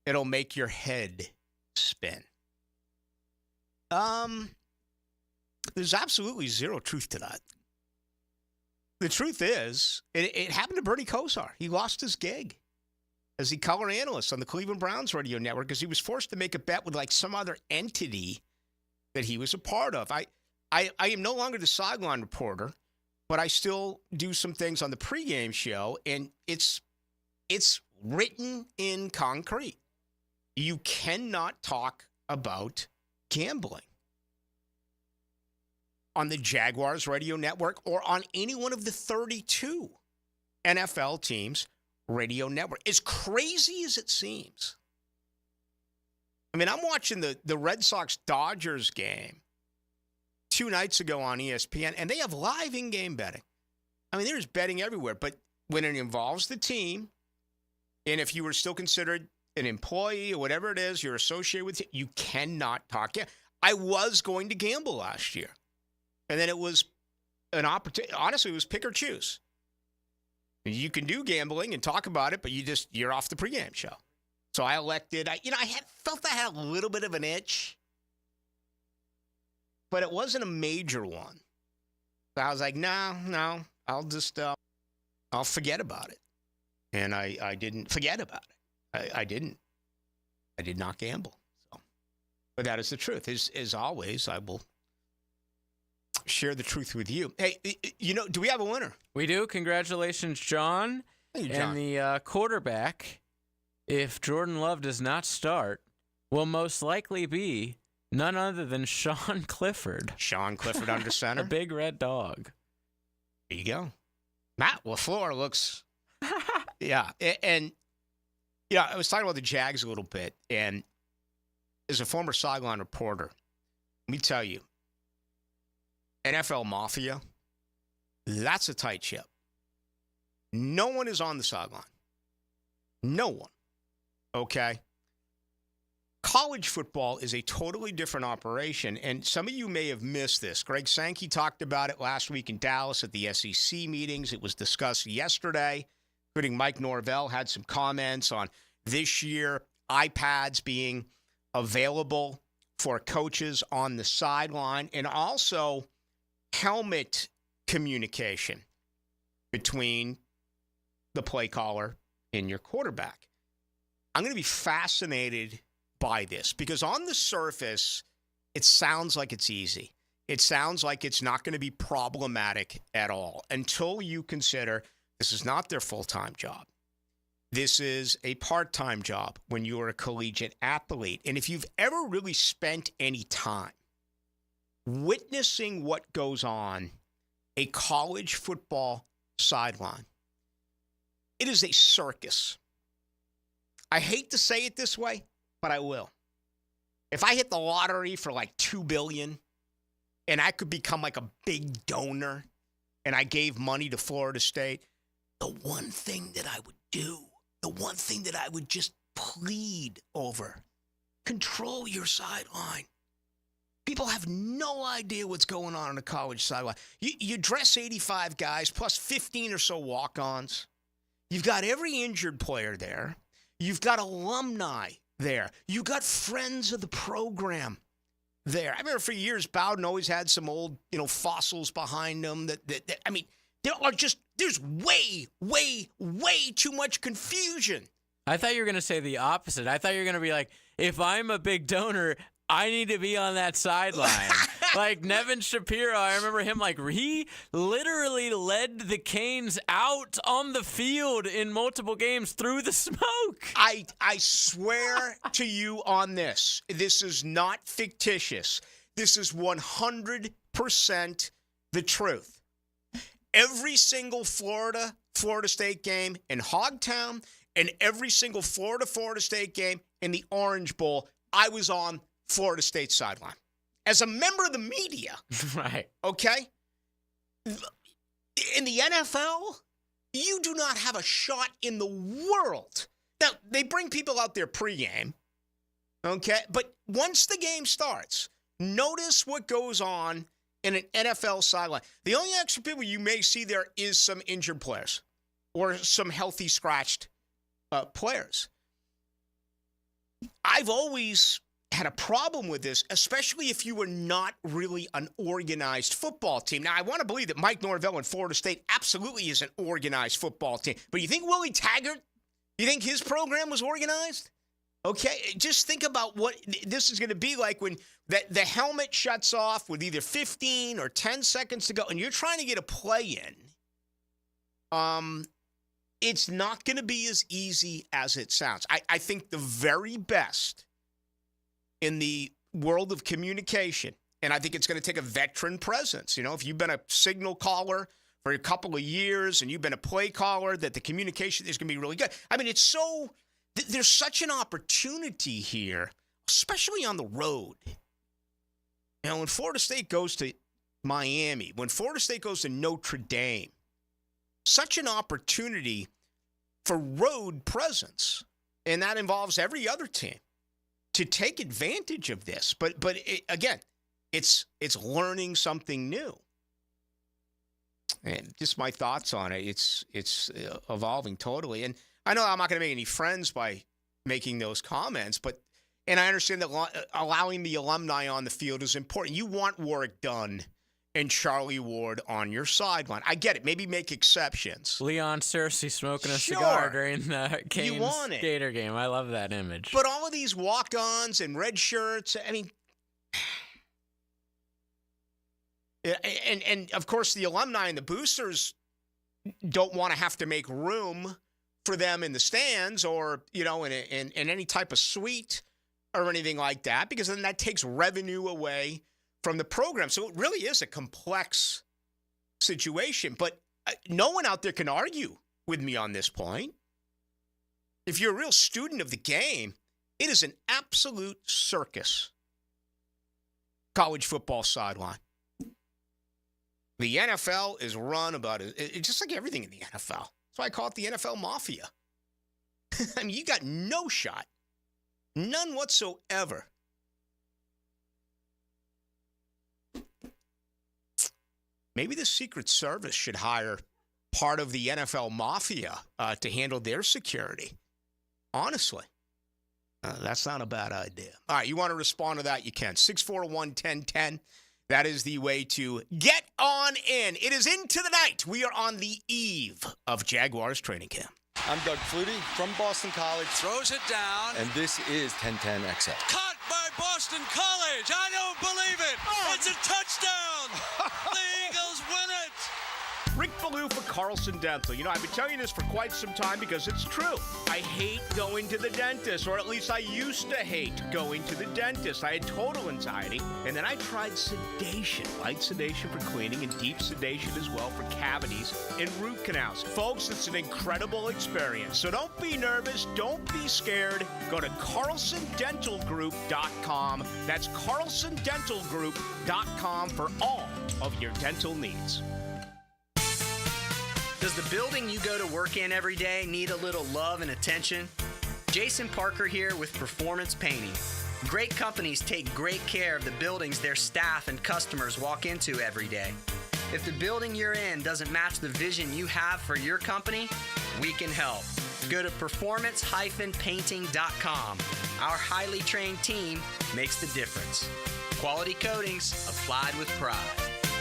It'll make your head spin. There's absolutely zero truth to that. The truth is, it happened to Bernie Kosar. He lost his gig as the color analyst on the Cleveland Browns radio network because he was forced to make a bet with like some other entity that he was a part of. I am no longer the sideline reporter, but I still do some things on the pregame show, and it's written in concrete. You cannot talk about gambling on the Jaguars radio network or on any one of the 32 NFL teams' radio network. As crazy as it seems. I mean, I'm watching the Red Sox-Dodgers game 2 nights ago on ESPN, and they have live in-game betting. I mean, there's betting everywhere, but when it involves the team, and if you were still considered an employee or whatever it is you're associated with, you cannot talk. Yeah, I was going to gamble last year. And then it was an opportunity. Honestly, it was pick or choose. You can do gambling and talk about it, but you're off the pregame show. So I elected. I felt I had a little bit of an itch, but it wasn't a major one. So I was like, no, I'll just I'll forget about it. And I didn't forget about it. I didn't. I did not gamble. So, but that is the truth. As always, I will share the truth with you. Hey, do we have a winner? We do. Congratulations, John. Thank you, John. And the quarterback, if Jordan Love does not start, will most likely be none other than Sean Clifford. Sean Clifford under center. A big red dog. There you go. Matt LaFleur looks... yeah. And I was talking about the Jags a little bit, and as a former sideline reporter, let me tell you, NFL Mafia, that's a tight ship. No one is on the sideline. No one. Okay? College football is a totally different operation, and some of you may have missed this. Greg Sankey talked about it last week in Dallas at the SEC meetings. It was discussed yesterday, including Mike Norvell had some comments on this year, iPads being available for coaches on the sideline, and also helmet communication between the play caller and your quarterback. I'm going to be fascinated by this because on the surface, it sounds like it's easy. It sounds like it's not going to be problematic at all until you consider this is not their full-time job. This is a part-time job when you are a collegiate athlete. And if you've ever really spent any time witnessing what goes on a college football sideline, it is a circus. I hate to say it this way, but I will. If I hit the lottery for like $2 billion and I could become like a big donor and I gave money to Florida State, the one thing that I would do, the one thing that I would just plead over. Control your sideline. People have no idea what's going on the college sideline. You dress 85 guys plus 15 or so walk-ons. You've got every injured player there. You've got alumni there. You've got friends of the program there. I remember for years, Bowden always had some old, fossils behind them. There's way, way, way too much confusion. I thought you were going to say the opposite. I thought you were going to be like, if I'm a big donor, I need to be on that sideline. Like Nevin Shapiro, I remember him he literally led the Canes out on the field in multiple games through the smoke. I swear to you on this. This is not fictitious. This is 100% the truth. Every single Florida State game in Hogtown and every single Florida State game in the Orange Bowl, I was on Florida State sideline as a member of the media. Right. Okay? In the NFL, you do not have a shot in the world. Now, they bring people out there pregame, okay? But once the game starts, notice what goes on in an NFL sideline. The only extra people you may see there is some injured players or some healthy, scratched players. I've always had a problem with this, especially if you were not really an organized football team. Now, I want to believe that Mike Norvell and Florida State absolutely is an organized football team. But you think Willie Taggart, you think his program was organized? Okay, just think about what this is going to be like when the helmet shuts off with either 15 or 10 seconds to go, and you're trying to get a play in. It's not going to be as easy as it sounds. I think the very best in the world of communication, and I think it's going to take a veteran presence. If you've been a signal caller for a couple of years and you've been a play caller, that the communication is going to be really good. I mean, there's such an opportunity here, especially on the road. When Florida State goes to Miami, when Florida State goes to Notre Dame, such an opportunity for road presence, and that involves every other team to take advantage of this. But again, it's learning something new. And just my thoughts on it. It's evolving totally. And I know I'm not going to make any friends by making those comments, and I understand that allowing the alumni on the field is important. You want Warwick Dunn and Charlie Ward on your sideline. I get it. Maybe make exceptions. Leon Searcy smoking a cigar during the Canes Gator game. I love that image. But all of these walk-ons and red shirts, and of course the alumni and the boosters don't want to have to make room for them in the stands or, in any type of suite or anything like that, because then that takes revenue away from the program. So it really is a complex situation. But no one out there can argue with me on this point. If you're a real student of the game, it is an absolute circus. College football sideline. The NFL is run about it just like everything in the NFL. That's why I call it the NFL Mafia. You got no shot. None whatsoever. Maybe the Secret Service should hire part of the NFL Mafia to handle their security. Honestly, that's not a bad idea. All right, you want to respond to that? You can. 641-1010. That is the way to get on in. It is into the night. We are on the eve of Jaguars training camp. I'm Doug Flutie from Boston College. Throws it down. And this is 1010XL. Caught by Boston College. I don't believe it. Oh. It's a touchdown. The Eagles win it. Rick Ballou for Carlson Dental. I've been telling you this for quite some time because it's true. I hate going to the dentist, or at least I used to hate going to the dentist. I had total anxiety, and then I tried sedation. Light sedation for cleaning and deep sedation as well for cavities and root canals. Folks, it's an incredible experience. So don't be nervous. Don't be scared. Go to CarlsonDentalGroup.com. That's CarlsonDentalGroup.com for all of your dental needs. Does the building you go to work in every day need a little love and attention? Jason Parker here with Performance Painting. Great companies take great care of the buildings their staff and customers walk into every day. If the building you're in doesn't match the vision you have for your company, we can help. Go to performance-painting.com. Our highly trained team makes the difference. Quality coatings applied with pride.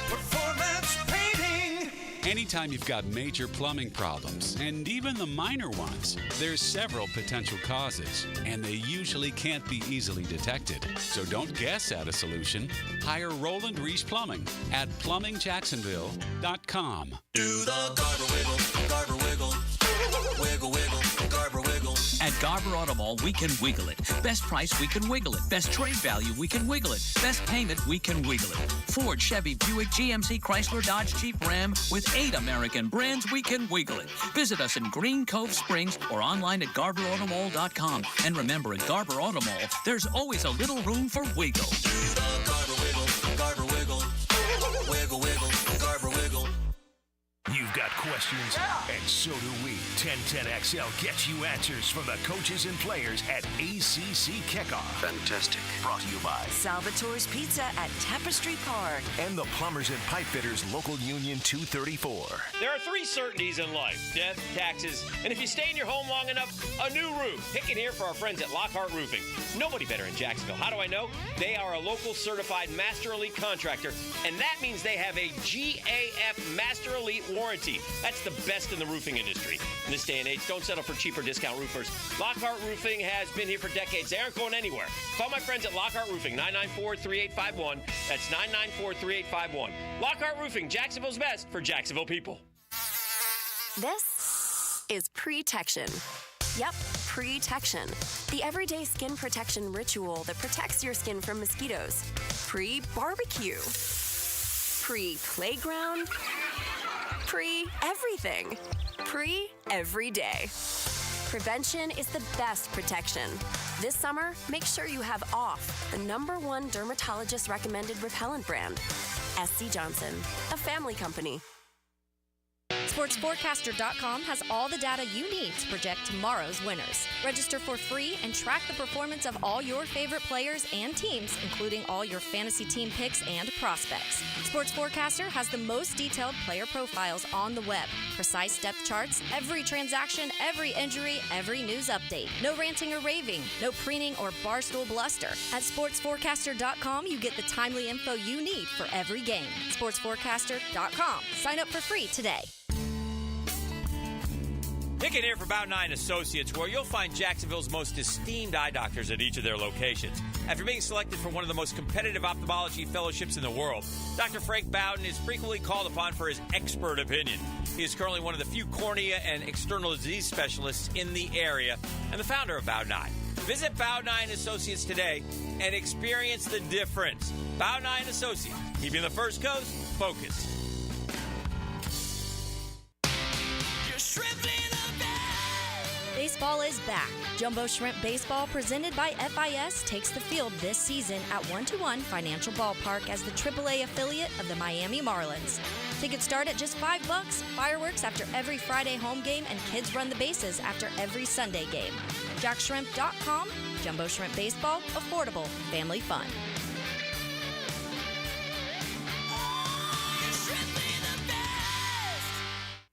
Performance Painting! Anytime you've got major plumbing problems, and even the minor ones, there's several potential causes, and they usually can't be easily detected. So don't guess at a solution. Hire Roland Reese Plumbing at plumbingjacksonville.com. Do the Garber wiggle, Garber wiggle, wiggle, wiggle, Garber wiggle. At Garber Auto Mall, we can wiggle it. Best price, we can wiggle it. Best trade value, we can wiggle it. Best payment, we can wiggle it. Ford, Chevy, Buick, GMC, Chrysler, Dodge, Jeep, Ram, with 8 American brands, we can wiggle it. Visit us in Green Cove Springs or online at GarberAutomall.com. And remember, at Garber Auto Mall, there's always a little room for wiggle. Do the Garber wiggle, Garber wiggle, wiggle, wiggle, Garber wiggle. You've got questions, and so do we. 1010XL gets you answers from the coaches and players at ACC Kickoff. Fantastic. Brought to you by Salvatore's Pizza at Tapestry Park. and the Plumbers and Pipe Fitters Local Union 234. There are 3 certainties in life: death, taxes, and if you stay in your home long enough, a new roof. Pick it here for our friends at Lockhart Roofing. Nobody better in Jacksonville. How do I know? They are a local certified Master Elite contractor, and that means they have a GAF Master Elite warranty. That's the best in the roofing industry. In this day and age, don't settle for cheaper discount roofers. Lockhart Roofing has been here for decades. They aren't going anywhere. Call my friends at Lockhart Roofing, 994-3851. That's 994-3851. Lockhart Roofing, Jacksonville's best for Jacksonville people. This is Pre-Tection. Yep, Pre-Tection. The everyday skin protection ritual that protects your skin from mosquitoes. Pre-barbecue. Pre-playground. Pre-everything. Pre-every day. Prevention is the best protection. This summer, make sure you have OFF, the #1 dermatologist recommended repellent brand. SC Johnson, a family company. SportsForecaster.com has all the data you need to project tomorrow's winners. Register for free and track the performance of all your favorite players and teams, including all your fantasy team picks and prospects. Sports Forecaster has the most detailed player profiles on the web, precise depth charts, every transaction, every injury, every news update. No ranting or raving, no preening or barstool bluster. At SportsForecaster.com, you get the timely info you need for every game. SportsForecaster.com. Sign up for free today. Pick it here for About 9 Associates, where you'll find Jacksonville's most esteemed eye doctors at each of their locations. After being selected for one of the most competitive ophthalmology fellowships in the world, Dr. Frank Bowden is frequently called upon for his expert opinion. He is currently one of the few cornea and external disease specialists in the area and the founder of About 9. Visit About 9 Associates today and experience the difference. About 9 Associates, keeping the First Coast focused. Baseball is back. Jumbo Shrimp Baseball, presented by FIS, takes the field this season at 1-1 Financial Ballpark as the AAA affiliate of the Miami Marlins. Tickets start at just $5, fireworks after every Friday home game, and kids run the bases after every Sunday game. JackShrimp.com, Jumbo Shrimp Baseball, affordable, family fun.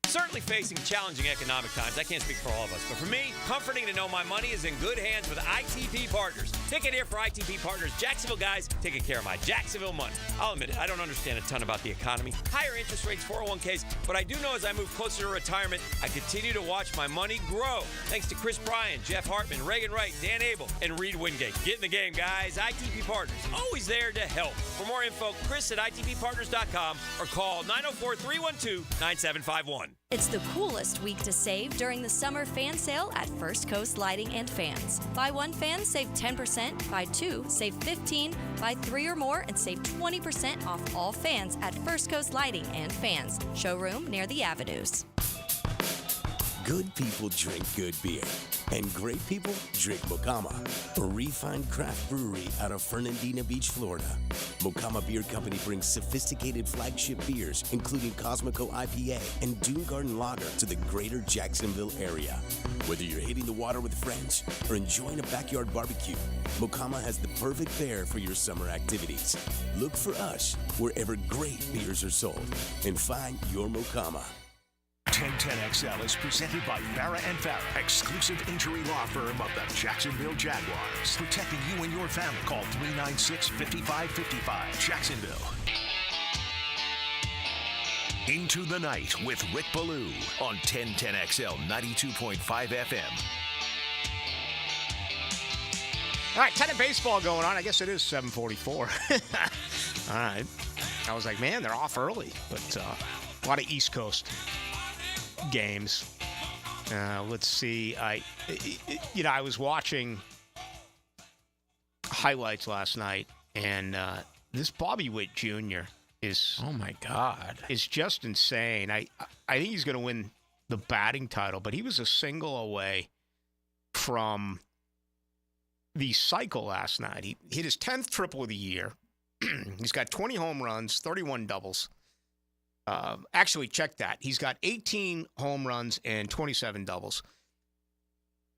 Certainly facing challenging economic times. I can't speak for all of us, but for me, comforting to know my money is in good hands with ITP Partners. Take it here for ITP Partners. Jacksonville guys taking care of my Jacksonville money. I'll admit it, I don't understand a ton about the economy, higher interest rates, 401ks, but I do know as I move closer to retirement, I continue to watch my money grow. Thanks to Chris Bryan, Jeff Hartman, Reagan Wright, Dan Abel, and Reed Wingate. Get in the game, guys. ITP Partners, always there to help. For more info, Chris at ITPPartners.com or call 904-312-9751. It's the coolest week to save during the summer fan sale at First Coast Lighting and Fans. Buy 1 fan, save 10%. Buy 2, save 15%. Buy 3 or more and save 20% off all fans at First Coast Lighting and Fans. Showroom near the Avenues. Good people drink good beer. And great people drink Mocama, a refined craft brewery out of Fernandina Beach, Florida. Mocama Beer Company brings sophisticated flagship beers, including Cosmico IPA and Dune Garden Lager, to the greater Jacksonville area. Whether you're hitting the water with friends or enjoying a backyard barbecue, Mocama has the perfect beer for your summer activities. Look for us wherever great beers are sold and find your Mocama. 1010XL is presented by Farah & Farah, exclusive injury law firm of the Jacksonville Jaguars. Protecting you and your family. Call 396-5555. Jacksonville. Into the Night with Rick Ballou on 1010XL 92.5 FM. All right, ton of baseball going on. I guess it is 7:44. All right. I was like, man, they're off early, but a lot of East Coast games. Let's see. I was watching highlights last night, and this Bobby Witt Jr. is, oh my God, is just insane. I think he's going to win the batting title, but he was a single away from the cycle last night. He hit his 10th triple of the year. He's got 20 home runs, 31 doubles. Actually, check that. He's got 18 home runs and 27 doubles.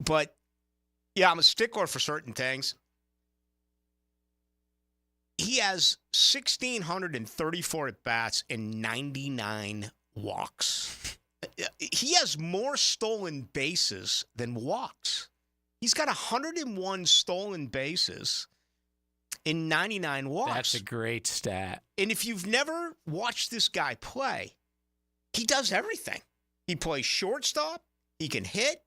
But, yeah, I'm a stickler for certain things. He has 1,634 at-bats and 99 walks. He has more stolen bases than walks. He's got 101 stolen bases in 99 walks. That's a great stat. And if you've never watched this guy play, he does everything. He plays shortstop, he can hit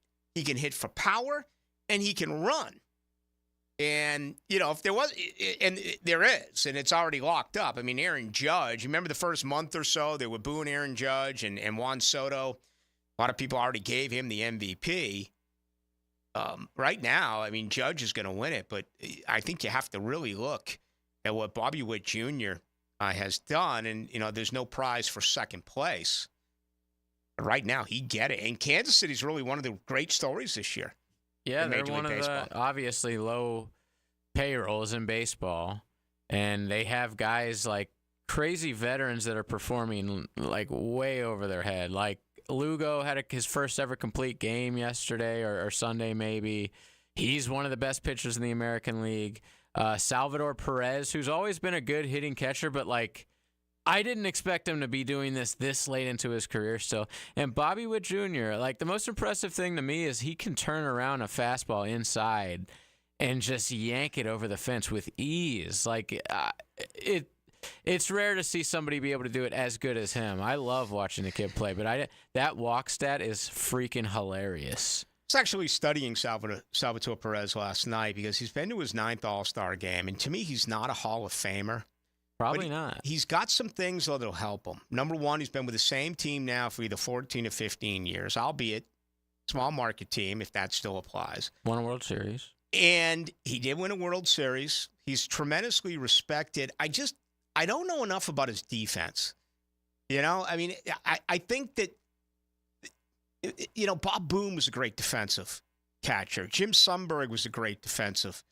for power, and he can run. And, if there was, and there is, and it's already locked up. I mean, Aaron Judge, remember the first month or so, they were booing Aaron Judge and Juan Soto. A lot of people already gave him the MVP. Right now, I mean, Judge is going to win it, but I think you have to really look at what Bobby Witt Jr. Has done, and, there's no prize for second place. But right now, he get it. And Kansas City's really one of the great stories this year. Yeah, they're one of the obviously low payrolls in baseball, and they have guys like crazy veterans that are performing like way over their head, like Lugo had his first ever complete game yesterday or Sunday maybe. He's one of the best pitchers in the American League. Salvador Perez, who's always been a good hitting catcher, but I didn't expect him to be doing this late into his career still. And Bobby Witt Jr., the most impressive thing to me is he can turn around a fastball inside and just yank it over the fence with ease. It's rare to see somebody be able to do it as good as him. I love watching the kid play, but that walk stat is freaking hilarious. I was actually studying Salvatore Perez last night because he's been to his 9th All-Star game, and to me, he's not a Hall of Famer. Probably not. He's got some things that'll help him. Number one, he's been with the same team now for either 14 or 15 years, albeit small market team, if that still applies. Won a World Series. And he did win a World Series. He's tremendously respected. I don't know enough about his defense. I mean, I think that, Bob Boone was a great defensive catcher. Jim Sundberg was a great defensive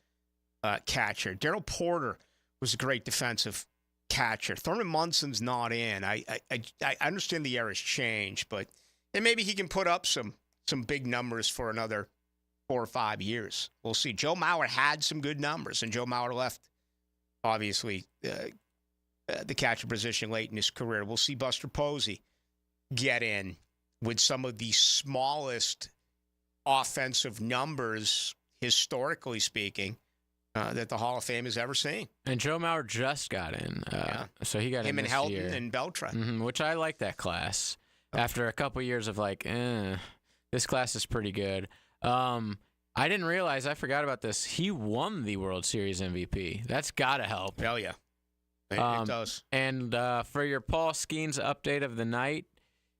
catcher. Darryl Porter was a great defensive catcher. Thurman Munson's not in. I understand the era's changed, and maybe he can put up some big numbers for another 4 or 5 years. We'll see. Joe Mauer had some good numbers, and Joe Mauer left, obviously, the catcher position late in his career. We'll see Buster Posey get in with some of the smallest offensive numbers, historically speaking, that the Hall of Fame has ever seen. And Joe Mauer just got in. So he got him in and this Helton year. and Beltran. Mm-hmm, which I like that class. After a couple years of this class is pretty good. I didn't realize, I forgot about this. He won the World Series MVP. That's got to help. Hell yeah. It does. And for your Paul Skeens update of the night,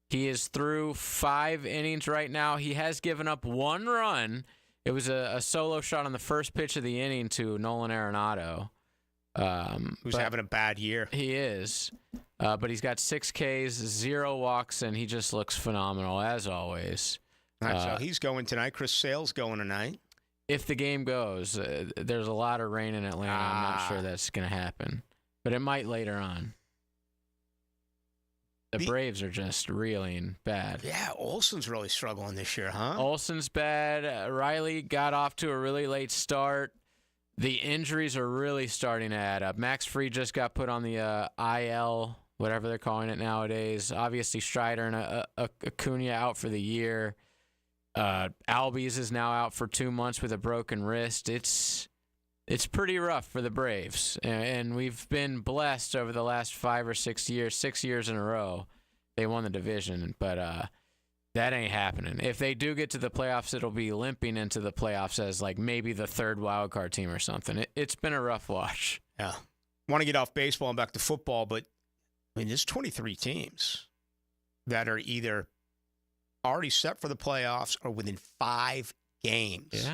he is through 5 innings right now. He has given up 1 run. It was a solo shot on the first pitch of the inning to Nolan Arenado. Who's having a bad year. He is. But he's got 6 Ks, 0 walks, and he just looks phenomenal, as always. All right, so he's going tonight. Chris Sale's going tonight. If the game goes, there's a lot of rain in Atlanta. I'm not sure that's going to happen, but it might later on. The Braves are just reeling bad. Yeah, Olsen's really struggling this year, huh? Olsen's bad. Riley got off to a really late start. The injuries are really starting to add up. Max Fried just got put on the IL, whatever they're calling it nowadays. Obviously, Strider and Acuna out for the year. Albies is now out for 2 months with a broken wrist. It's pretty rough for the Braves, and we've been blessed over the last 5 or 6 years. 6 years in a row, they won the division, but that ain't happening. If they do get to the playoffs, it'll be limping into the playoffs as like maybe the third wild card team or something. It's been a rough watch. Yeah, want to get off baseball and back to football, but I mean, there's 23 teams that are either already set for the playoffs or within 5 games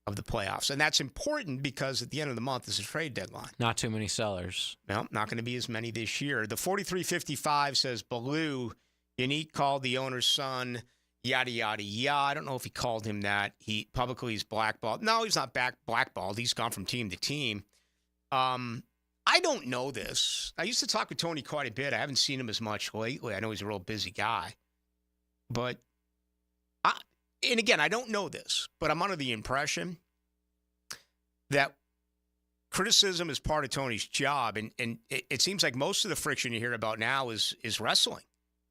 of the playoffs. And that's important because at the end of the month is a trade deadline. Not too many sellers. No, not going to be as many this year. The 4355 says, Ballou, Yannick called the owner's son, yada, yada, yada. I don't know if he called him that. He publicly he's blackballed. No, he's not blackballed. He's gone from team to team. I don't know this. I used to talk with Tony quite a bit. I haven't seen him as much lately. I know he's a real busy guy. But and again, I don't know this, but I'm under the impression that criticism is part of Tony's job, and it seems like most of the friction you hear about now is wrestling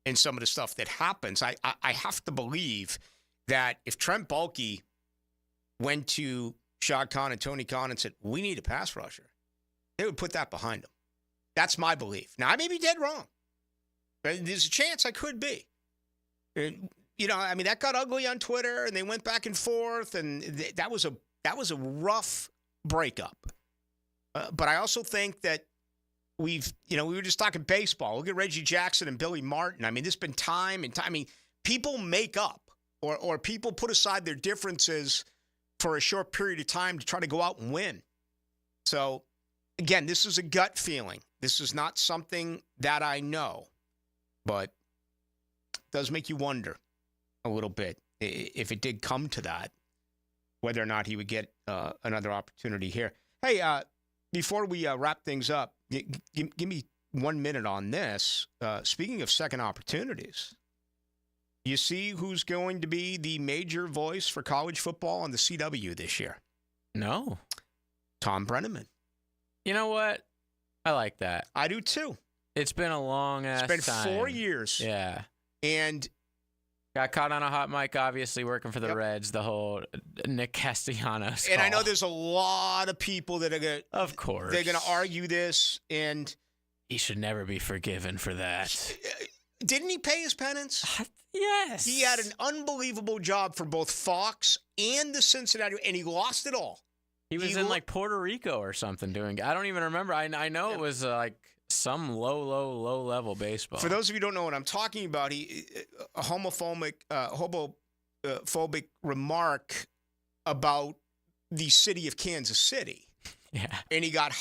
and some of the stuff that happens. I have to believe that if Trent Baalke went to Shad Khan and Tony Khan and said, we need a pass rusher, they would put that behind him. That's my belief. Now, I may be dead wrong, but there's a chance I could be. You know, I mean, that got ugly on Twitter, and they went back and forth, and that was a rough breakup. But I also think that we were just talking baseball. Look at Reggie Jackson and Billy Martin. I mean, there's been time and time. I mean, people make up or people put aside their differences for a short period of time to try to go out and win. So, again, this is a gut feeling. This is not something that I know, but it does make you wonder a little bit if it did come to that, whether or not he would get another opportunity here. Hey, before we wrap things up, give me 1 minute on this. Speaking of second opportunities, you see who's going to be the major voice for college football on the CW this year? No. Tom Brenneman. You know what? I like that. I do too. It's been a long ass time. It's been 4 years. Yeah. And got caught on a hot mic, obviously, working for the Reds, the whole Nick Castellanos call. And I know there's a lot of people that are going to... Of course. They're going to argue this, and... He should never be forgiven for that. Didn't he pay his penance? Yes. He had an unbelievable job for both Fox and the Cincinnati, and he lost it all. He was in, like, Puerto Rico or something doing... I don't even remember. I know it was, like... some low-level baseball. For those of you who don't know what I'm talking about, a homophobic remark about the city of Kansas City. Yeah. And he got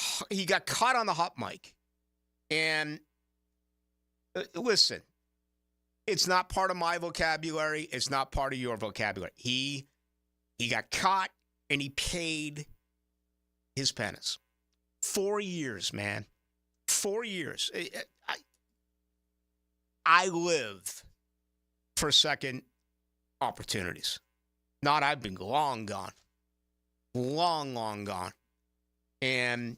caught on the hot mic. And listen, it's not part of my vocabulary. It's not part of your vocabulary. He got caught and he paid his penance. 4 years, man. 4 years. I live for second opportunities. I've been long gone. Long gone. And,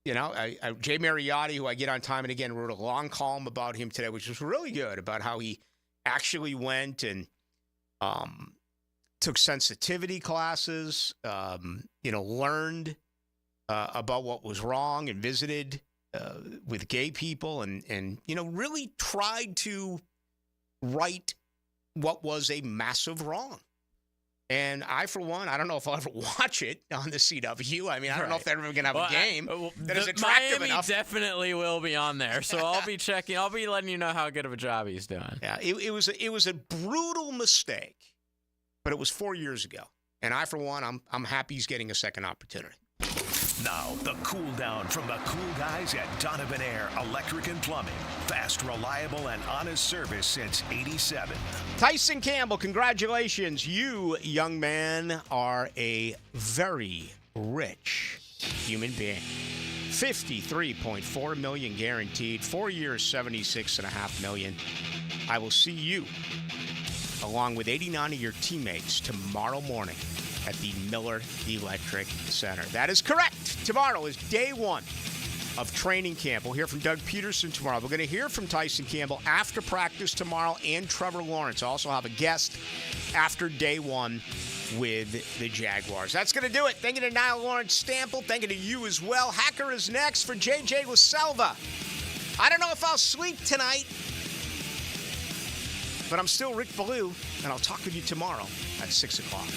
you know, Jay Mariotti, who I get on time and again, wrote a long column about him today, which was really good, about how he actually went and took sensitivity classes, learned about what was wrong and visited with gay people and really tried to right what was a massive wrong. And I, for one, I don't know if I'll ever watch it on the CW. I mean, I don't know if they're ever going to have a game that is attractive Miami enough. Definitely will be on there. So I'll be checking. I'll be letting you know how good of a job he's doing. Yeah, it was a brutal mistake, but it was 4 years ago. And I, for one, I'm happy he's getting a second opportunity. Now, the cool down from the cool guys at Donovan Air Electric and Plumbing. Fast, reliable, and honest service since '87. Tyson Campbell, congratulations. You, young man, are a very rich human being. $53.4 million guaranteed. 4 years, $76.5 million. I will see you, along with 89 of your teammates, tomorrow morning at the Miller Electric Center. That is correct. Tomorrow is day one of training camp. We'll hear from Doug Peterson tomorrow. We're going to hear from Tyson Campbell after practice tomorrow and Trevor Lawrence. Also have a guest after day one with the Jaguars. That's going to do it. Thank you to Niall Lawrence Stample. Thank you to you as well. Hacker is next for JJ LaSelva. I don't know if I'll sleep tonight, but I'm still Rick Ballou, and I'll talk with you tomorrow at 6 o'clock.